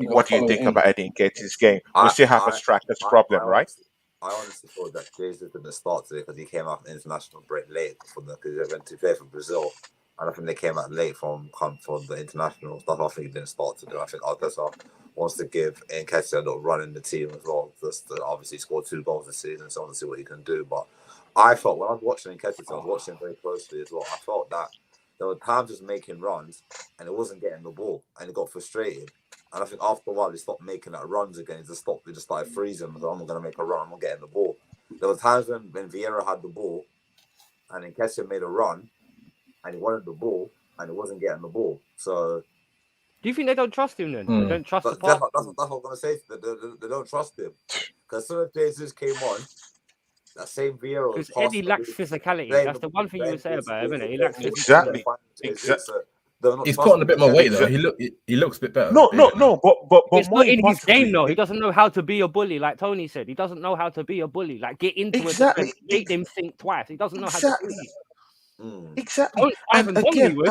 got what to do you follow it think in. about Eddie Nketiah's game? We I, still have a I, striker's problem, I right? honestly thought that Jesus didn't start today because he came out international break late because they went to play for Brazil, and I think they came out late from the international stuff. I think he didn't start today. I think Arteta wants to give Nketiah a little run in the team as well. Just to obviously score 2 goals this season, so I want to see what he can do. But I felt when I was watching Nketiah, I was watching him very closely as well. I felt that there were times he was making runs and it wasn't getting the ball, and he got frustrated. And I think after a while, he stopped making that runs again. He just started freezing. So I'm not going to make a run. I'm not getting the ball. There were times when Vieira had the ball and then Kessie made a run and he wanted the ball and he wasn't getting the ball. So Do you think they don't trust him then? They don't trust the that's pass? what I'm going to say. They don't trust him. Because as soon as Jesus came on, that same Vieira was Because Eddie lacks physicality. That's the one thing you would say about him, isn't it? He lacks physicality. Exactly. He's put on a bit more weight though. He looks a bit better. No, but It's more not in his game importantly, though. He doesn't know how to be a bully, like Tony said. He doesn't know how to be a bully. Like get into exactly, a defense, make them think twice. He doesn't know how to exactly, bully. exactly. And Ivan Toney again, would.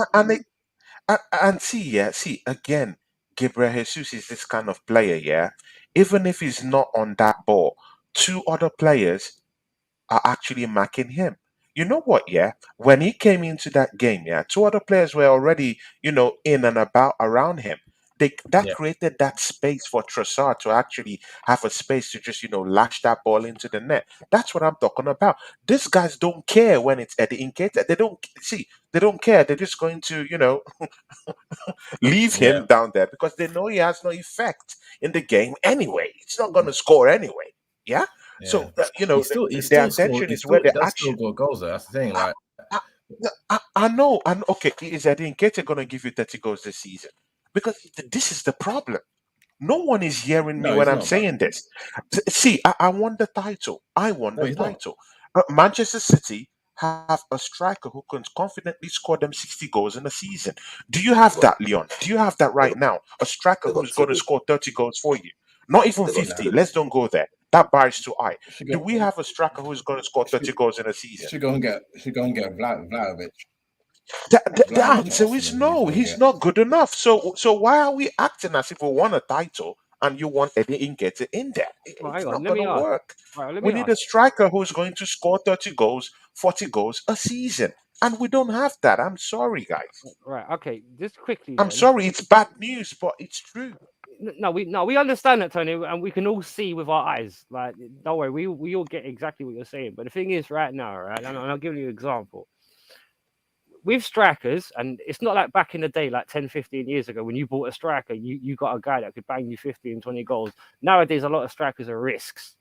and see again, Gabriel Jesus is this kind of player, yeah. Even if he's not on that ball, two other players are actually marking him. You know what, yeah? When he came into that game, yeah, two other players were already, in and about around him. That Yeah. created that space for Trossard to actually have a space to just, lash that ball into the net. That's what I'm talking about. These guys don't care when it's Eddie Nketiah. They don't care. They're just going to, leave Yeah. him down there because they know he has no effect in the game anyway. He's not going to score anyway. Yeah. So their attention is where he the does still action. go goals though. That's the thing. Like I know. And okay, is Eddie Nketiah going to give you 30 goals this season? Because this is the problem. No one is hearing me no, when he's I'm not. But saying this. See, I won the title. I won no, the he's not. title. Manchester City have a striker who can confidently score them 60 goals in a season. Do you have that, Leon? Do you have that They right now? A striker they got who's going to two. score 30 goals for you? Not even They got 50. two. Let's don't go there. That bar is too high. Should Do go. we have a striker who's going to score 30 goals in a season? Should go and get. Vlahovic. The Vlahovic at answer is Arsenal. He's no. gonna He's get. not good enough. So why are we acting as if we won a title and you want Eddie Nketiah in there? Well, It's hang on. not Let going me to ask. work. Right, let We me need ask. a striker who's going to score 30 goals, 40 goals a season. And we don't have that. I'm sorry, guys. Right, okay. Just quickly I'm then. sorry. It's bad news, but it's true. We understand that, Tony, and we can all see with our eyes. Like, don't worry, we all get exactly what you're saying. But the thing is, right now, right, and I'll give you an example. With strikers, and it's not like back in the day, like 10, 15 years ago, when you bought a striker, you got a guy that could bang you 15, 20 goals. Nowadays, a lot of strikers are risks.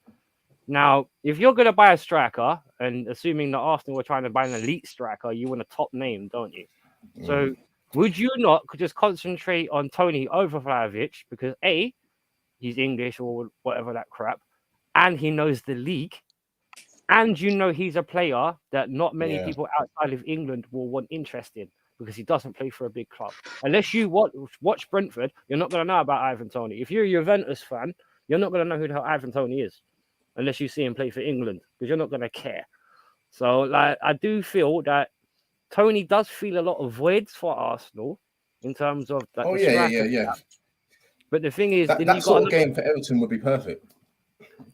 Now, if you're going to buy a striker, and assuming that Arsenal were trying to buy an elite striker, you want a top name, don't you? So, would you not just concentrate on Tony over Vlahovic because A, he's English or whatever that crap, and he knows the league, and he's a player that not many Yeah. people outside of England will want interest in because he doesn't play for a big club. Unless you watch Brentford, you're not going to know about Ivan Toney. If you're a Juventus fan, you're not going to know who the hell Ivan Toney is unless you see him play for England because you're not going to care. So, like, I do feel that Tony does feel a lot of voids for Arsenal in terms of like, the striker. Yeah. But the thing is, then That you got sort of game for Everton would be perfect.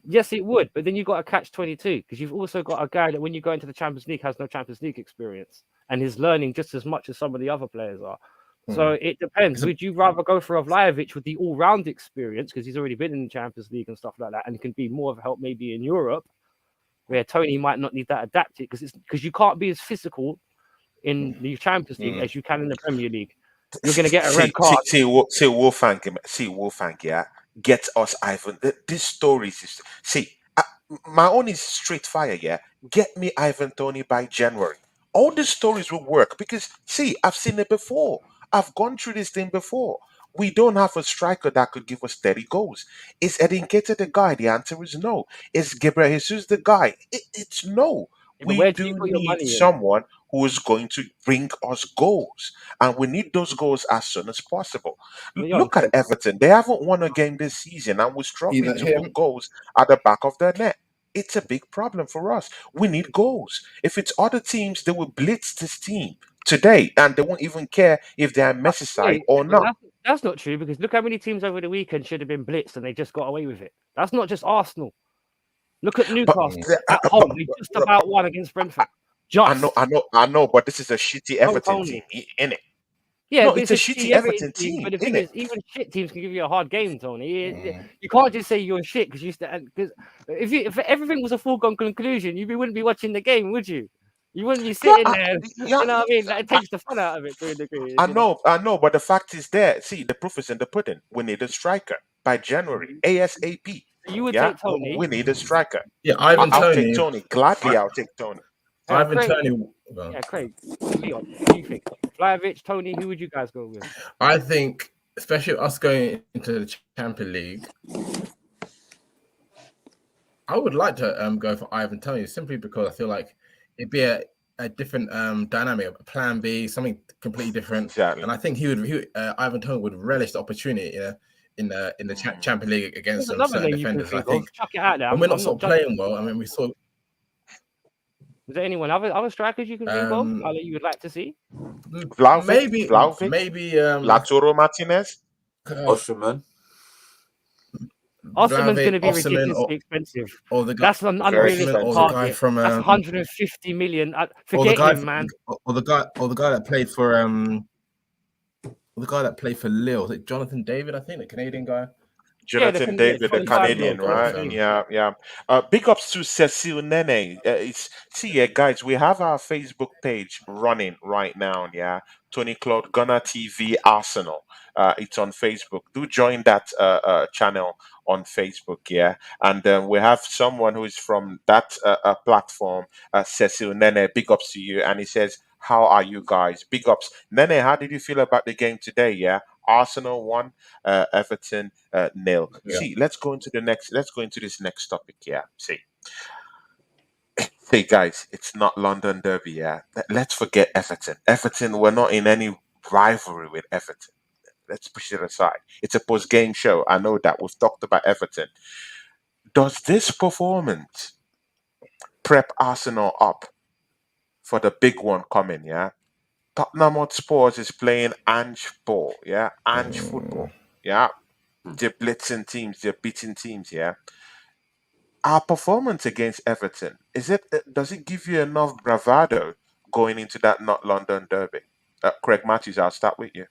Yes, it would, but then you got a catch-22 because you've also got a guy that when you go into the Champions League has no Champions League experience and is learning just as much as some of the other players are. So it depends. Would you rather go for a Vlahovic with the all-round experience because he's already been in the Champions League and stuff like that and can be more of a help maybe in Europe, where Tony might not need that adapted because you can't be as physical in the Champions League as you can in the Premier League. You're going to get a red card. See, Wolfgang, yeah, get us Ivan. This story is my own is straight fire, yeah. Get me Ivan Tony by January. All these stories will work because see, I've seen it before. I've gone through this thing before. We don't have a striker that could give us 30 goals. Is Eddie Nketiah the guy? The answer is no. Is Gabriel Jesus the guy? It's no. But We where do you do put your need money in? someone who is going to bring us goals, and we need those goals as soon as possible. Look at Everton; they haven't won a game this season, and we're struggling Either to him, put goals at the back of their net. It's a big problem for us. We need goals. If it's other teams, they will blitz this team today, and they won't even care if they're Merseyside or not. That's not true because look how many teams over the weekend should have been blitzed and they just got away with it. That's not just Arsenal. Look at But, Newcastle at home. They just about won against Brentford. Just. I know, but this is a shitty Everton team, innit? Yeah, No, but it's a it's shitty shitty Everton Everton team. team, But the thing innit? is, even shit teams can give you a hard game, Tony. You can't just say you're shit because if everything was a foregone conclusion, you wouldn't be watching the game, would you? You wouldn't be Yeah, sitting there. yeah, You know what I mean? Like, it takes the fun out of it to a degree. I You know. know, I know, but the fact is there. See, the proof is in the pudding. We need a striker by January, ASAP. You would Yeah, take Tony. we need a striker. Yeah, You would Ivan I'll take. take Tony. Tony. Gladly, I, I'll take Tony. Ivan Craig. Tony. Well, Yeah, Craig. Leon. Who do you think? Vlahovic, Tony. Who would you guys go with? I think, especially us going into the Champions League, I would like to go for Ivan Tony simply because I feel like it'd be a different dynamic, a plan B, something completely different. Exactly. And I think Ivan Tony would relish the opportunity in the Champions League against There's some another certain name you can defenders. And I think of. think Chuck it out there. when we're not I'm sort not of judging. playing well, I mean, we saw Is there anyone other strikers you can think of that you would like to see? Vlahovic, maybe Lautaro Martinez. Osterman. Osman's going to be Osimhen ridiculously expensive. or the guy, That's an Very unrealistic expensive. or the guy target. from That's 150 million. or the Forget guy him, man. or the guy that played for the guy that played for Lille, is it Jonathan David? I think the Canadian guy. Jonathan David, the 25 Canadian, mil, right? Jonathan. Yeah. Big ups to Cecile Nene. Guys, we have our Facebook page running right now. Yeah, Tony Claude Gunner TV Arsenal. It's on Facebook. Do join that channel on Facebook. Yeah, and we have someone who is from that platform, Cecile Nene. Big ups to you, and he says, "How are you guys?" Big ups, Nene. How did you feel about the game today? Yeah, Arsenal won, Everton nil. Yeah. See, let's go into this next topic. Yeah, see, guys, it's not London Derby. Yeah, let's forget Everton. Everton, we're not in any rivalry with Everton. Let's push it aside. It's a post-game show. I know that we've talked about Everton. Does this performance prep Arsenal up for the big one coming? Yeah, Tottenham Hotspur is playing Ange ball. Yeah, Ange football. Yeah, they're blitzing teams, they're beating teams. Yeah, our performance against Everton, does it give you enough bravado going into that not London derby? Craig Matthews, I'll start with you.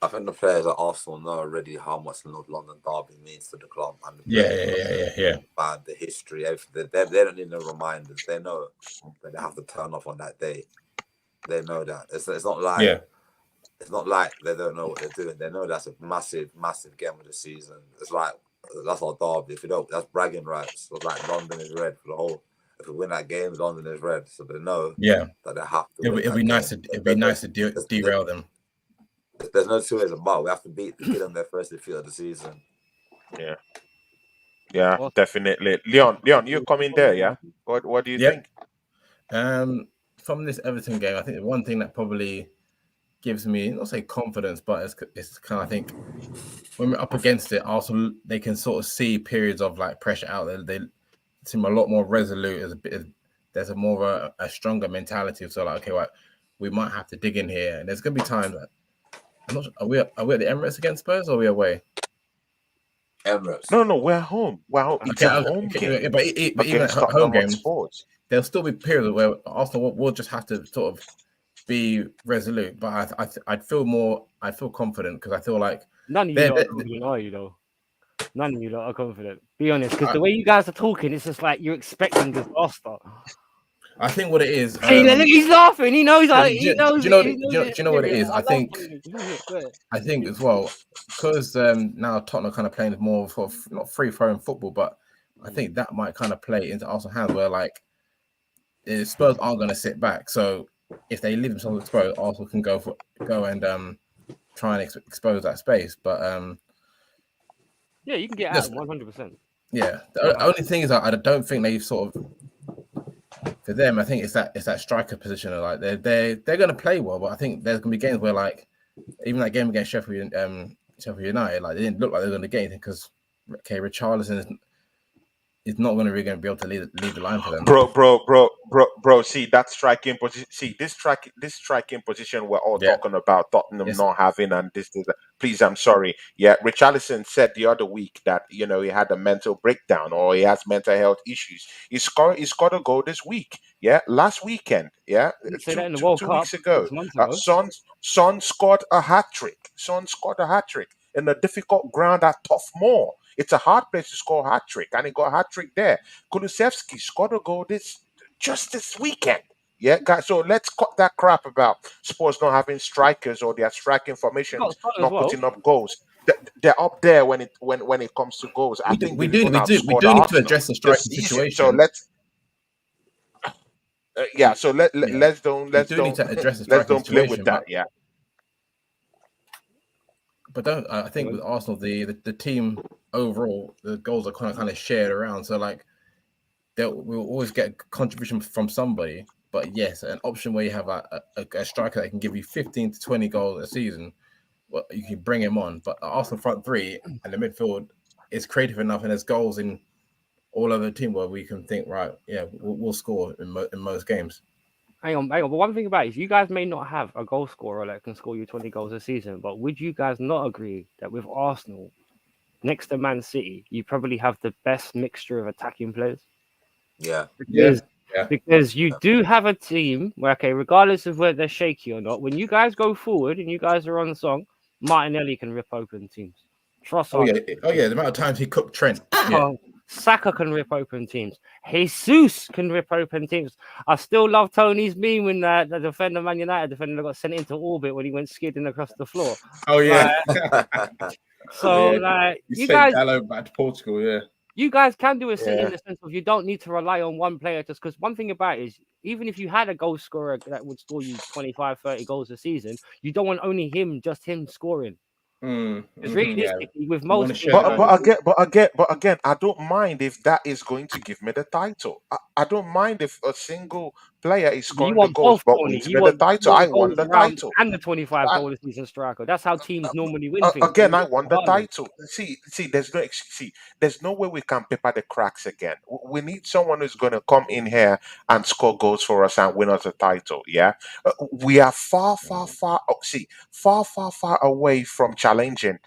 I think the players at Arsenal know already how much the North London derby means to the club and the Yeah. the history, everything. They don't need no reminders. They know that they have to turn off on that day. They know that. It's not like it's not like they don't know what they're doing. They know that's a massive game of the season. It's like that's our derby. If you don't, that's bragging rights. So like London is red for the whole. If we win that game, London is red. So they know that they have to. It'd be nice to derail them. There's no two ways about it. We have to give them their first defeat of the season. Yeah, definitely. Leon, you come in there, yeah? What do you think? From this Everton game, I think the one thing that probably gives me, not say confidence, but it's kind of, I think when we're up against it, also they can sort of see periods of like pressure out there. They seem a lot more resolute. There's a more of a stronger mentality. So like, okay, right, we might have to dig in here. And there's gonna be times that I'm not sure, are we at the Emirates against Spurs or are we away? Emirates. No, we're home. It's a home game. Yeah, but even at home games, there'll still be periods where Arsenal will just have to sort of be resolute. But I'd feel confident because I feel like none of you lot are confident, are you though? None of you lot are confident. Be honest, because the way you guys are talking, it's just like you're expecting disaster. I think what it is. He's laughing. He knows. He knows. Do you know what it is? I think as well because now Tottenham kind of playing more for not free flowing football, but I think that might kind of play into Arsenal hands where like Spurs aren't going to sit back. So if they leave themselves exposed, Arsenal can go and try and expose that space. But yeah, you can get out 100%. Yeah, the only thing is I don't think they've sort of. For them, I think it's that striker position. Like they're going to play well, but I think there's going to be games where like even that game against Sheffield United, like they didn't look like they were going to get anything because Richarlison is not going to be able to lead the line for them. Bro. See that striking position. See this striking position we're all talking about Tottenham not having, and this. Please, I'm sorry. Yeah, Richarlison said the other week that he had a mental breakdown or he has mental health issues. He scored a goal this week. Yeah, last weekend. Yeah, two weeks ago. Son scored a hat trick. In a difficult ground at Tough Moor. It's a hard place to score a hat trick, and he got a hat trick there. Kulusevski scored a goal just this weekend. Yeah, guys. So let's cut that crap about Spurs not having strikers or their striking You got formations Son as not well. putting up goals. They're up there when it comes to goals. I think we they've do even we do we outscored do need to Arsenal address the this striking season. So situation. let's yeah. So Yeah, let's don't we let's do need don't to address the let's striking don't play with situation, that. Yeah. but don't I think with Arsenal the team overall the goals are kind of shared around. So like we'll always get a contribution from somebody. But yes, an option where you have a striker that can give you 15 to 20 goals a season, well, you can bring him on. But the Arsenal front three and the midfield is creative enough, and there's goals in all over the team where we can think, right, yeah, we'll score in most games. Hang on. But one thing about it is you guys may not have a goal scorer that can score you 20 goals a season, but would you guys not agree that with Arsenal next to Man City, you probably have the best mixture of attacking players? Yeah. Because Yeah. because you do have a team where, okay, regardless of whether they're shaky or not, when you guys go forward and you guys are on song, Martinelli can rip open teams. Oh Trossard. yeah. The amount of times he cooked Trent. Yeah. Oh, Saka can rip open teams. Jesus can rip open teams. I still love Tony's meme when the defender, Man United defender, got sent into orbit when he went skidding across the floor. Oh yeah. So, Yeah. like, You you sent guys, Dallo back to Portugal. Yeah. you guys can do a City Yeah. in the sense of you don't need to rely on one player just because one thing about it is even if you had a goal scorer that would score you 25, 30 goals a season, you don't want only him, just him scoring. Because realistically, with most of the time, But again, I don't mind if that is going to give me the title. I don't mind if a single player is you scoring the want goals, both, but Tony. wins You me the want title. more I won goals the around title. and the 25 I, goal a season striker. That's how teams normally win things. again, You I want won the Haaland. title. There's no way we can paper the cracks again. We need someone who's going to come in here and score goals for us and win us a title. Yeah, we are far away from challenging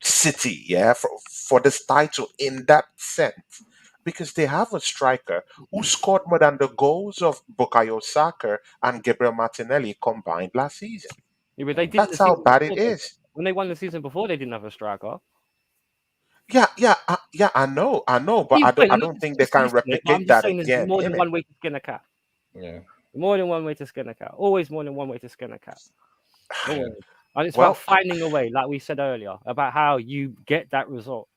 City. Yeah, for this title in that sense. Because they have a striker who scored more than the goals of Bukayo Saka and Gabriel Martinelli combined last season. Yeah, but they didn't the That's how season bad before. it is. When they won the season before, they didn't have a striker. Yeah. I know, but Keep going. I I'm not don't think they can dismissing it, but I'm replicate just that saying there's again, more than innit? one way to skin a cat. Yeah. More than one way to skin a cat. Always more than one way to skin a cat. Always. And it's Well, about finding a way, like we said earlier, about how you get that result.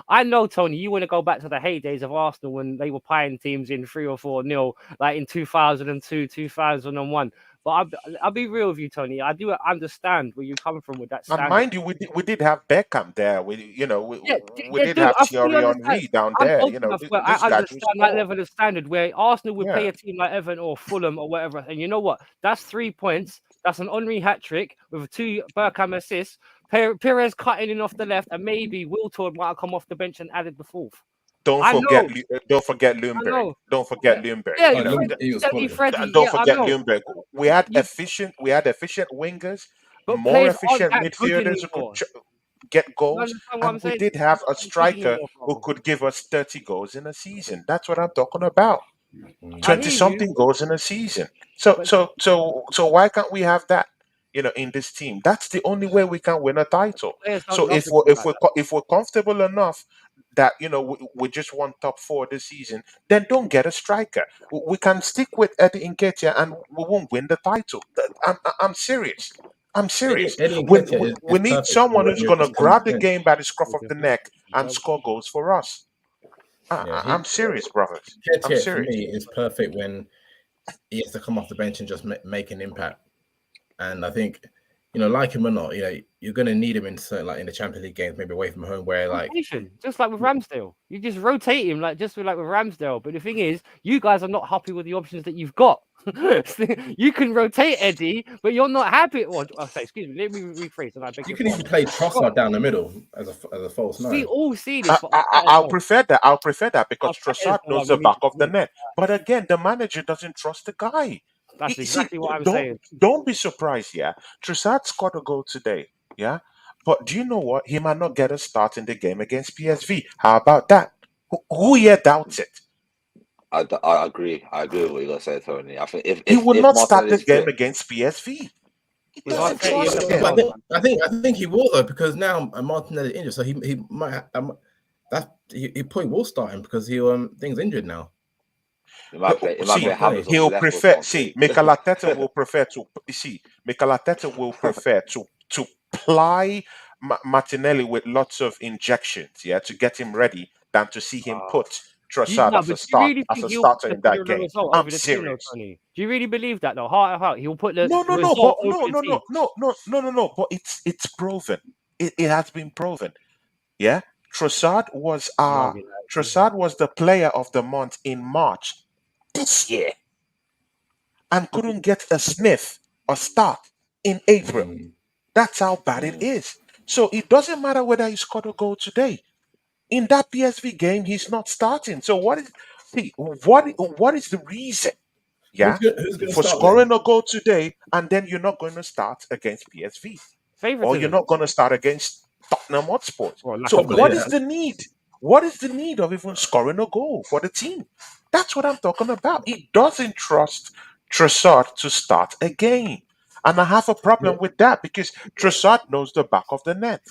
I know, Tony, you want to go back to the heydays of Arsenal when they were pieing teams in 3 or 4-0, like in 2002, 2001. But I'll be real with you, Tony. I do understand where you come from with that and standard. mind you, we did have Beckham there. Yeah, We they did do. have I fully Thierry understand. Henry down I'm there. old enough where I These guys will understand that score. level of standard where Arsenal would play Yeah, a team like Everton or Fulham or whatever. And you know what? That's 3 points. That's an Henry hat trick with 2 Bergkamp assists. Perez cutting in off the left, and maybe Wiltord might have come off the bench and added the fourth. I know. don't forget I Ljungberg. know. Don't forget Ljungberg. Yeah, Oh, he was Steady quality. Freddy. Don't Yeah, I forget know. Ljungberg. You, We had efficient wingers, but more players aren't efficient that good midfielders who could anymore. get You goals, understand what and I'm we saying? did They're have not a that good striker anymore, who bro. could give us 30 goals in a season. That's what I'm talking about. I 20 hear you, something goals in a season. So but why can't we have that? In this team, that's the only way we can win a title. players don't So love the game like that. if we're comfortable enough that we just want top four this season, then don't get a striker. We can stick with Eddie Nketiah and we won't win the title. I'm serious. I'm serious. Eddie We, Nketiah we, is we need perfect someone when who's you're going to just coming off grab the the bench. game by the scruff of the neck and score goals for us. Yeah, I'm serious, brothers. I'm Nketiah for serious. me is perfect when he has to come off the bench and just make an impact. And I think, like him or not, you're going to need him in certain, like in the Champions League games, maybe away from home, where like Rotation, just like with Ramsdale. You just rotate him like with Ramsdale. But the thing is, you guys are not happy with the options that you've got. You can rotate Eddie, but you're not happy. Well, I'll say, excuse me, let me rephrase and I beg you your can even pardon. play Trossard down the middle as a false We nine. all see this, but I'll prefer that. I'll prefer that because Arteta's Trossard the knows one the we need back to of the do. net. But again, the manager doesn't trust the guy. That's See, exactly what I'm don't saying. don't be surprised. Yeah, Trossard scored a goal today. Yeah, but do you know what? He might not get a start in the game against PSV. How about that? Who here doubts it? I agree. I agree with what you're gonna say, Tony. I think He would if not start Martinelli the is game fit, against PSV. He With doesn't Arteta in trust the him. But program. I think he will though, because now Martinelli injured, so he might he probably will start him because he thing's injured now. He might play See, Havertz on the he'll left or prefer. something. See, Mikel Arteta will prefer to. Mikel Arteta will prefer to ply Martinelli with lots of injections, yeah, to get him ready, than to see him put Trossard But do you really as think a he'll put starter the in fear that of the game. result I'm over the team, though, serious. Tony? Do you really believe that, though? Heart of heart, he'll put the No, no, no, result but over the team. no. But it's proven. It has been proven. Yeah, Trossard was I'm our arguing that. Trossard was the player of the month in March this year, and couldn't get a sniff or start in April. That's how bad it is. So it doesn't matter whether he scored a goal today. In that PSV game, he's not starting. So what is the reason? Yeah, Who's going to for start then? scoring a goal today, and then you're not going to start against PSV, or you're Favoritism. not going to start against Tottenham Hotspur. Well, lack So of Probably, what belief. is yeah. the need? What is the need of even scoring a goal for the team? That's what I'm talking about. He doesn't trust Trossard to start a game. And I have a problem with that because Trossard knows the back of the net.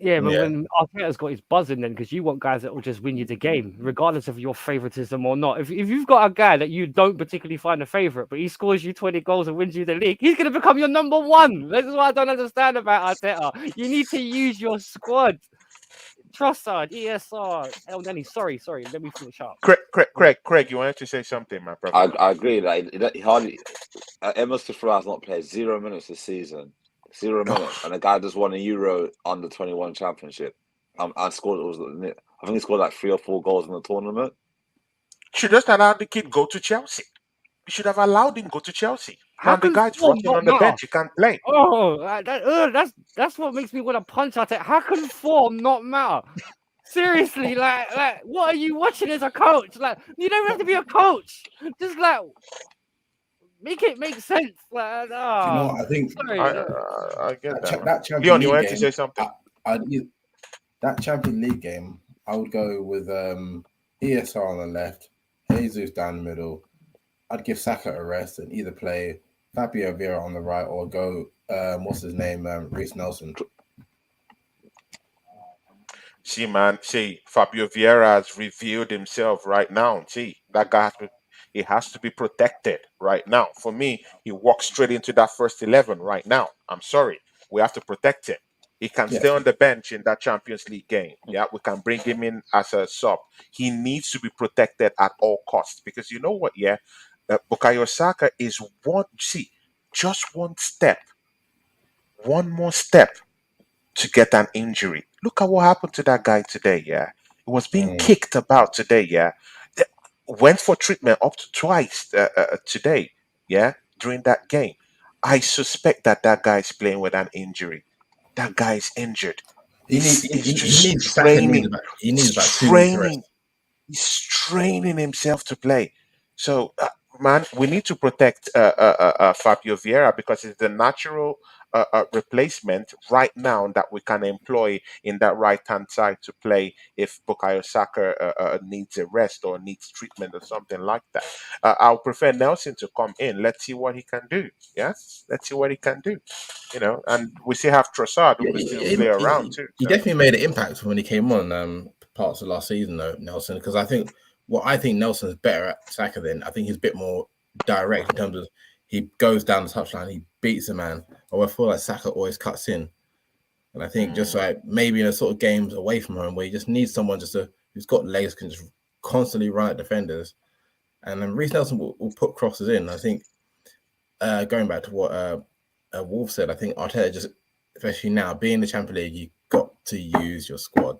Yeah, but Yeah. when Arteta's got his buzzing, then because you want guys that will just win you the game, regardless of your favoritism or not. If you've got a guy that you don't particularly find a favorite, but he scores you 20 goals and wins you the league, he's going to become your number one. This is what I don't understand about Arteta. You need to use your squad. Trossard, ESR, El Neni. Sorry. Let me finish up. Craig, you wanted to say something, my brother. I agree. Like he hardly Emma Smith-Rowe has not played 0 minutes this season. 0 minutes, and the guy just won a Euro under 21 championship. I scored. I think he scored like 3 or 4 goals in the tournament. Should just allow the kid go to Chelsea. You should have allowed him go to Chelsea. How Now the can guy's form rotting not on the matter? bench. He can't play. Oh, that's what makes me want to punch at it. How can form not matter? Seriously, like, what are you watching as a coach? Like, you don't have to be a coach. Just like, make it make sense. Like, Do you know what? I think sorry. I get that. Man. that Champions Leon, you League wanted to game, say something? that Champions League game, I would go with ESR on the left, Jesus down the middle. I'd give Saka a rest and either play Fabio Vieira on the right or go, what's his name, Reece Nelson. See, man, Fabio Vieira has revealed himself right now. See, that guy he has to be protected right now. For me, he walks straight into that first 11 right now. I'm sorry. We have to protect him. He can Yeah. stay on the bench in that Champions League game. Yeah, we can bring him in as a sub. He needs to be protected at all costs because you know what? Yeah, Bukayo Saka is just one more step to get an injury. Look at what happened to that guy today, yeah. He was being kicked about today, yeah. Went for treatment up to twice today, yeah, during that game. I suspect that guy is playing with an injury. That guy is injured. He He's just needs Saka needs about 2 weeks rest. He's training himself to play. So, man, we need to protect Fabio Vieira because it's the natural replacement right now that we can employ in that right hand side to play if Bukayo Saka needs a rest or needs treatment or something like that. I'll prefer Nelson to come in. Let's see what he can do. Yeah, let's see what he can do. You know, and we still have Trossard who Yeah, could still play around too. he So. definitely made an impact when he came on parts of last season, though, Nelson. Because I think Nelson's better at Saka than I think he's a bit more direct in terms of he goes down the touchline, he beats a man. Or I feel like Saka always cuts in, and I think just like maybe in a sort of games away from home where he just needs someone who's got legs can just constantly run at defenders, and then Reece Nelson will put crosses in. I think going back to what Wolf said, I think Arteta just, especially now, being in the Champions League, you've got to use your squad.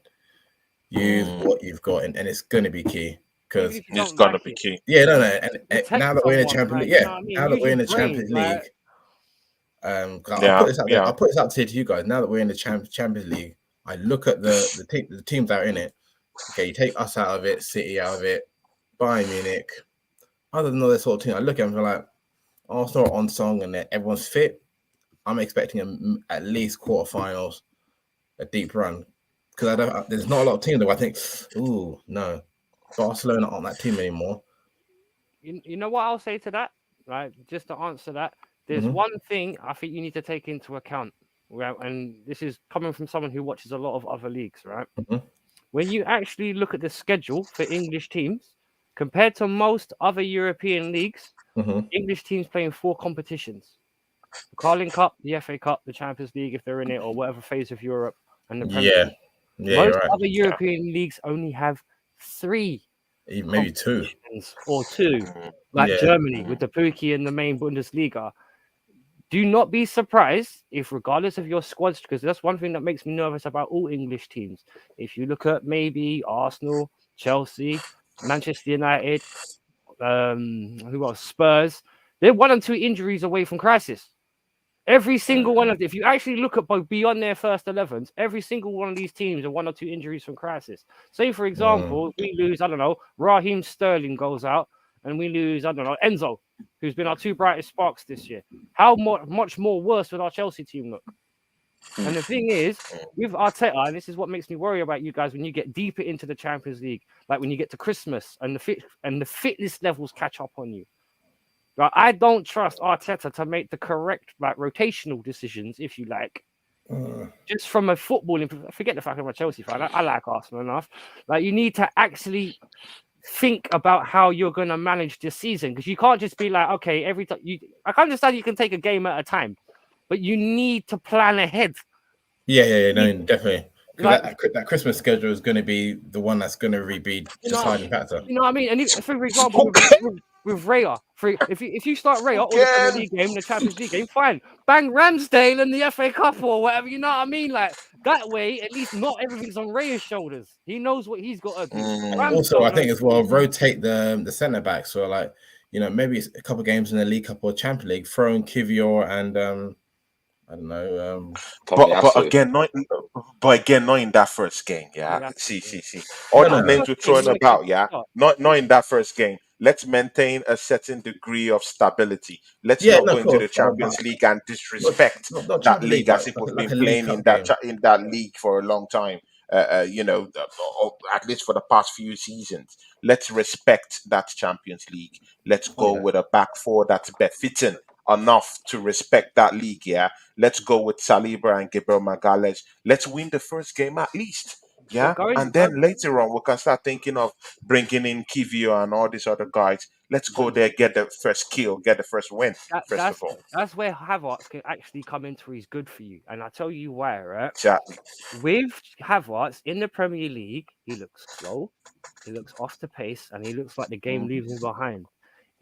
Use what you've got, and it's going to be key. Because it's going to be key. Yeah, no. And now that we're in the Champions League, now that we're in the Champions League, I'll put this out there. I'll put this out to you guys. Now that we're in the Champions League, I look at the teams that are in it. Okay, you take us out of it, City out of it, Bayern Munich. Other than all this sort of team, I look at them and like Arsenal are on song and everyone's fit. I'm expecting at least quarterfinals, a deep run, because there's not a lot of teams that I think, ooh, no, Barcelona aren't that team anymore. You know what I'll say to that, right? Just to answer that, there's one thing I think you need to take into account, right? And this is coming from someone who watches a lot of other leagues, right? When you actually look at the schedule for English teams, Compared to most other European leagues, Hmm. English teams play in 4 competitions: the Carling Cup, the FA Cup, the Champions League if they're in it, or whatever phase of Europe, and the Premier Yeah, League. yeah, you're Most right. other European leagues only have 3 Maybe two. competitions or 2, like Yeah. Germany with the Pookie and the main Bundesliga. Do not be surprised if, regardless of your squads, because that's one thing that makes me nervous about all English teams. If you look at maybe Arsenal, Chelsea, Manchester United, who else? Spurs, they're 1 and 2 injuries away from crisis. Every single one of them, if you actually look at both beyond their first 11s, every single one of these teams are 1 or 2 injuries from crisis. Say, for example, if we lose, I don't know, Raheem Sterling goes out and we lose, I don't know, Enzo, who's been our 2 brightest sparks this year. How much more worse would our Chelsea team look? And the thing is, with Arteta, and this is what makes me worry about you guys when you get deeper into the Champions League, like when you get to Christmas and the fitness levels catch up on you. Like, I don't trust Arteta to make the correct, like, rotational decisions, if you like. Just from a footballing, forget the fact I'm a Chelsea fan. I like Arsenal enough. Like, you need to actually think about how you're going to manage this season, because you can't just be like, okay, every time I can understand you can take a game at a time, but you need to plan ahead. Yeah, no, definitely. Because Like, that Christmas schedule is going to be the one that's going to really be deciding factor. You know what I mean? And for example, with Raya, if you start Raya or the Premier League game, the Champions League game, fine. Bang Ramsdale and the FA Cup or whatever. You know what I mean? Like, that way, at least not everything's on Raya's shoulders. He knows what he's got to do. Also, I think as well, rotate the centre backs. So, like, maybe it's a couple of games in the League Cup or Champions League, throw in Kivior and I don't know. But again, not in that first game. Yeah, see. All the names we're throwing about. Yeah, not in that first game. Let's maintain a certain degree of stability. Let's not go into the Champions League and disrespect that league as if we've been playing in that league for a long time. Or at least for the past few seasons. Let's respect that Champions League. Let's go with a back 4 that's befitting enough to respect that league. Yeah, let's go with Saliba and Gabriel Magalhaes. Let's win the first game at least. Yeah, and then later on we can start thinking of bringing in Kivio and all these other guys. Let's go there, get the first kill, get the first win. First of all, that's where Havertz can actually come into his good for you, and I'll tell you why. Right? Exactly. With Havertz in the Premier League, he looks slow, he looks off the pace, and he looks like the game leaves him behind.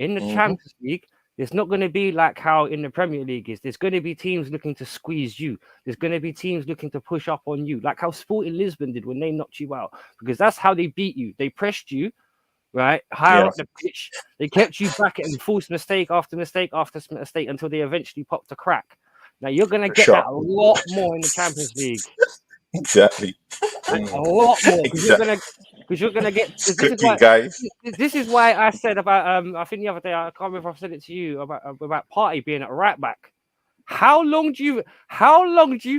In the Champions League, it's not going to be like how in the Premier League is. There's going to be teams looking to squeeze you. There's going to be teams looking to push up on you, like how Sporting Lisbon did when they knocked you out, because that's how they beat you. They pressed you, right, higher up the pitch. They kept you back and forced mistake after mistake after mistake until they eventually popped a crack. Now you're going to get that a lot more in the Champions League. Exactly. A lot more, because you're gonna get. This is why I said about I think the other day, I can't remember if I said it to you about Partey being at right back. How long do you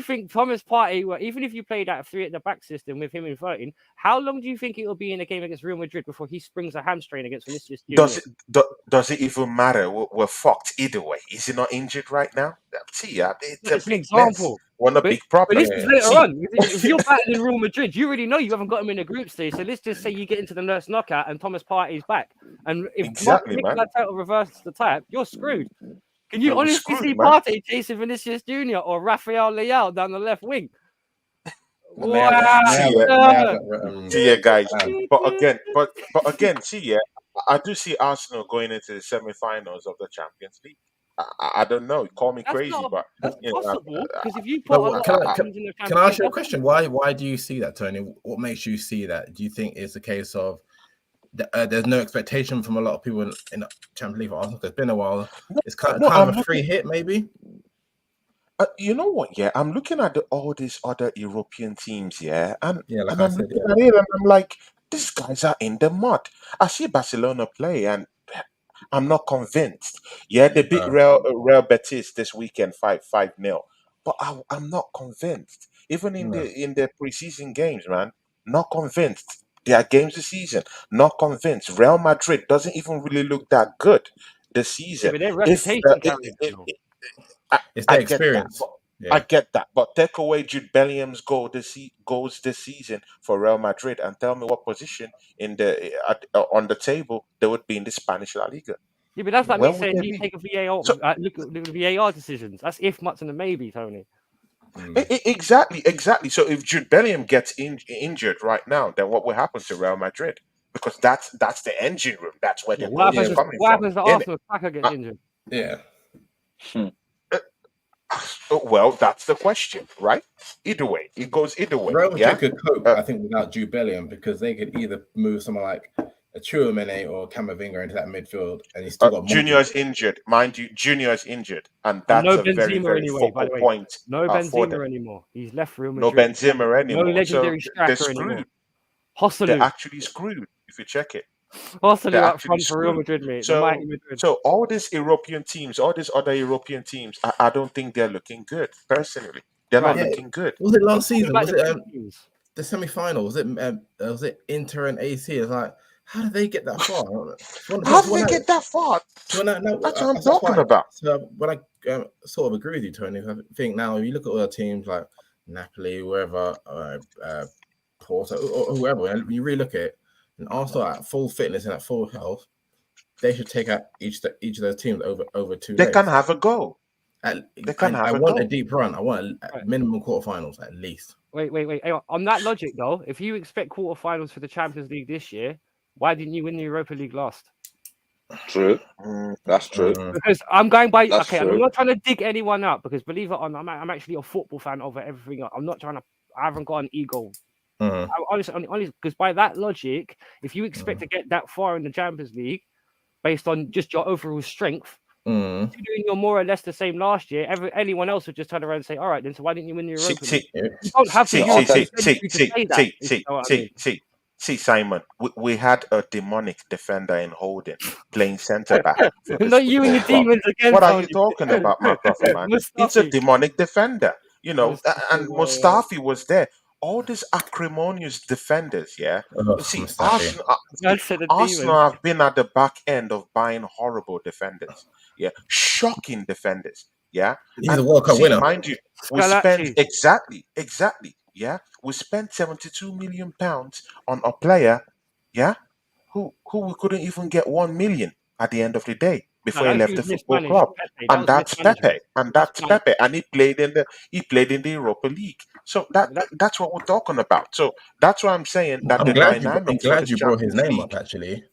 think Thomas Partey, well, even if you play that 3 at the back system with him in 13, how long do you think it will be in a game against Real Madrid before he springs a hamstring against Vinicius Junior? Does it even matter? We're fucked either way. Is he not injured right now? See, it's an example. One of the big problems. But this is later on. If you're battling Real Madrid, you already know you haven't got him in the group stage. So let's just say you get into the nurse knockout and Thomas Partey's back. And if Nicola title reverses the type, you're screwed. Can you honestly see Partey chasing Vinicius Junior or Rafael Leao down the left wing? See, guys. But again, see, I do see Arsenal going into the semi-finals of the Champions League. I don't know. Call me crazy, but that's possible, because if you put can I ask you a question? Why do you see that, Tony? What makes you see that? Do you think it's a case of there's no expectation from a lot of people in the Champions League for Arsenal? It's been a while. It's kind of a free hit, maybe. You know what? Yeah, I'm looking at all these other European teams. Yeah, and like I'm looking at it, and I'm like, these guys are in the mud. I see Barcelona play, and I'm not convinced. Yeah, they beat Real Betis this weekend 5-0, but I'm not convinced. Even in the preseason games, man, not convinced. There are games this season, not convinced. Real Madrid doesn't even really look that good this season. Yeah, but their reputation it's their experience. I get that, but take away Jude Bellingham's goals this season for Real Madrid, and tell me what position on the table they would be in the Spanish La Liga. Yeah, but that's like Where me would saying they you be? take a VAR. So Look at the VAR decisions. That's if, much, and a maybe, Tony. exactly. So if Jude Bellingham gets injured right now, then what will happen to Real Madrid? Because that's the engine room. That's where the What goals are happens? coming What from. happens to Innit? Arsenal if Saka gets injured? Yeah. Well, that's the question, right? Either way, it goes either way. Real Yeah. Madrid could cope, I think, without Jude Bellingham because they could either move someone like a Chouameni or Camavinga into that midfield, and he's still got Junior Modric. is injured, mind you. Junior is injured, and And that's no a very, Benzema very anyway. By focal the way, point no for them. Benzema anymore. He's left Real No Madrid. Benzema No anymore, so legendary they're striker anymore. screwed. Hosselu. They're actually screwed if you check it. Hosselu They're up actually front for Real screwed. Madrid, mate. The mighty Madrid. So all these European teams, all these other European teams, I don't think they're looking good. Personally, they're not looking good. Was it last season? About Was the it big teams. the semi-final? Was it Inter and AC? It's like, how did they get that far? How did they get that far? So That's what I'm talking about. So when I sort of agree with you, Tony, I think now if you look at other teams like Napoli, wherever, Porto, or whoever, and you really look at it, and Arsenal at full fitness and at full health, they should take out each of those teams over 2 They days. can have a go. I want a deep run. I want a minimum quarterfinals at least. Wait. Hang on that logic, though, if you expect quarterfinals for the Champions League this year, why didn't you win the Europa League last? True. That's true. Because I'm going by. That's okay, true. I'm not trying to dig anyone up because believe it or not, I'm actually a football fan over everything. I'm not trying to. I haven't got an ego. Honestly, because by that logic, if you expect to get that far in the Champions League based on just your overall strength, considering you're more or less the same last year, anyone else would just turn around and say, "All right, then so why didn't you win the Europa League?" You don't have to. See, Simon, we had a demonic defender in holding playing centre back. Not you and your demons again. What are you talking about, my brother, man? It's a demonic defender, you know. And Mustafi was there. All these acrimonious defenders, yeah. See, Arsenal have been at the back end of buying horrible defenders, yeah, shocking defenders, yeah. He's a World Cup winner, mind you. We spent exactly. Yeah, we spent £72 million on a player, yeah, who we couldn't even get 1 million at the end of the day before he left the football club, and that's Pepe, and he played in the Europa League. So that's what we're talking about. So that's why I'm saying that I'm glad you brought his name up, actually.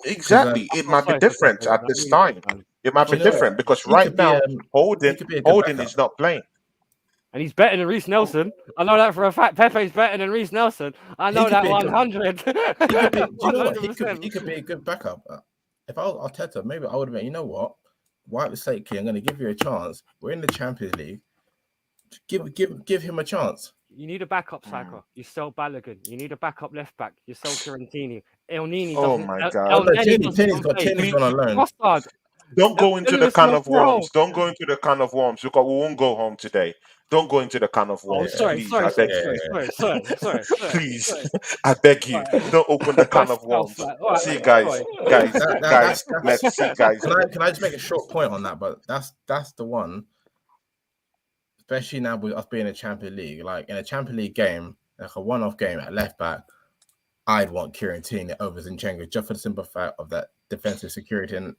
Exactly, it might be different at this time. It might be different because right now Holden is not playing. And he's better than Reece Nelson. I know that for a fact. Pepe's better than Reece Nelson. I know that 100. Do you know what? He could be a good backup. If I was Arteta, maybe I would have been, you know what? Wipe the slate clean. I'm going to give you a chance. We're in the Champions League. Give him a chance. You need a backup striker. You sell Balogun. You need a backup left back. You sell Fiorentini. El Nini. Oh my God! Tini's gone alone. Don't go into the can of worms. Don't go into the can of worms because we won't go home today. Don't go into the can of worms. Sorry. Please, I beg you, don't open the can of worms. See, guys. Let's see, guys. Can I just make a short point on that? But that's the one. Especially now with us being in a Champions League, like in a Champions League game, like a one-off game at left back, I'd want Fiorentini over Zinchenko just for the simple fact of that defensive security. And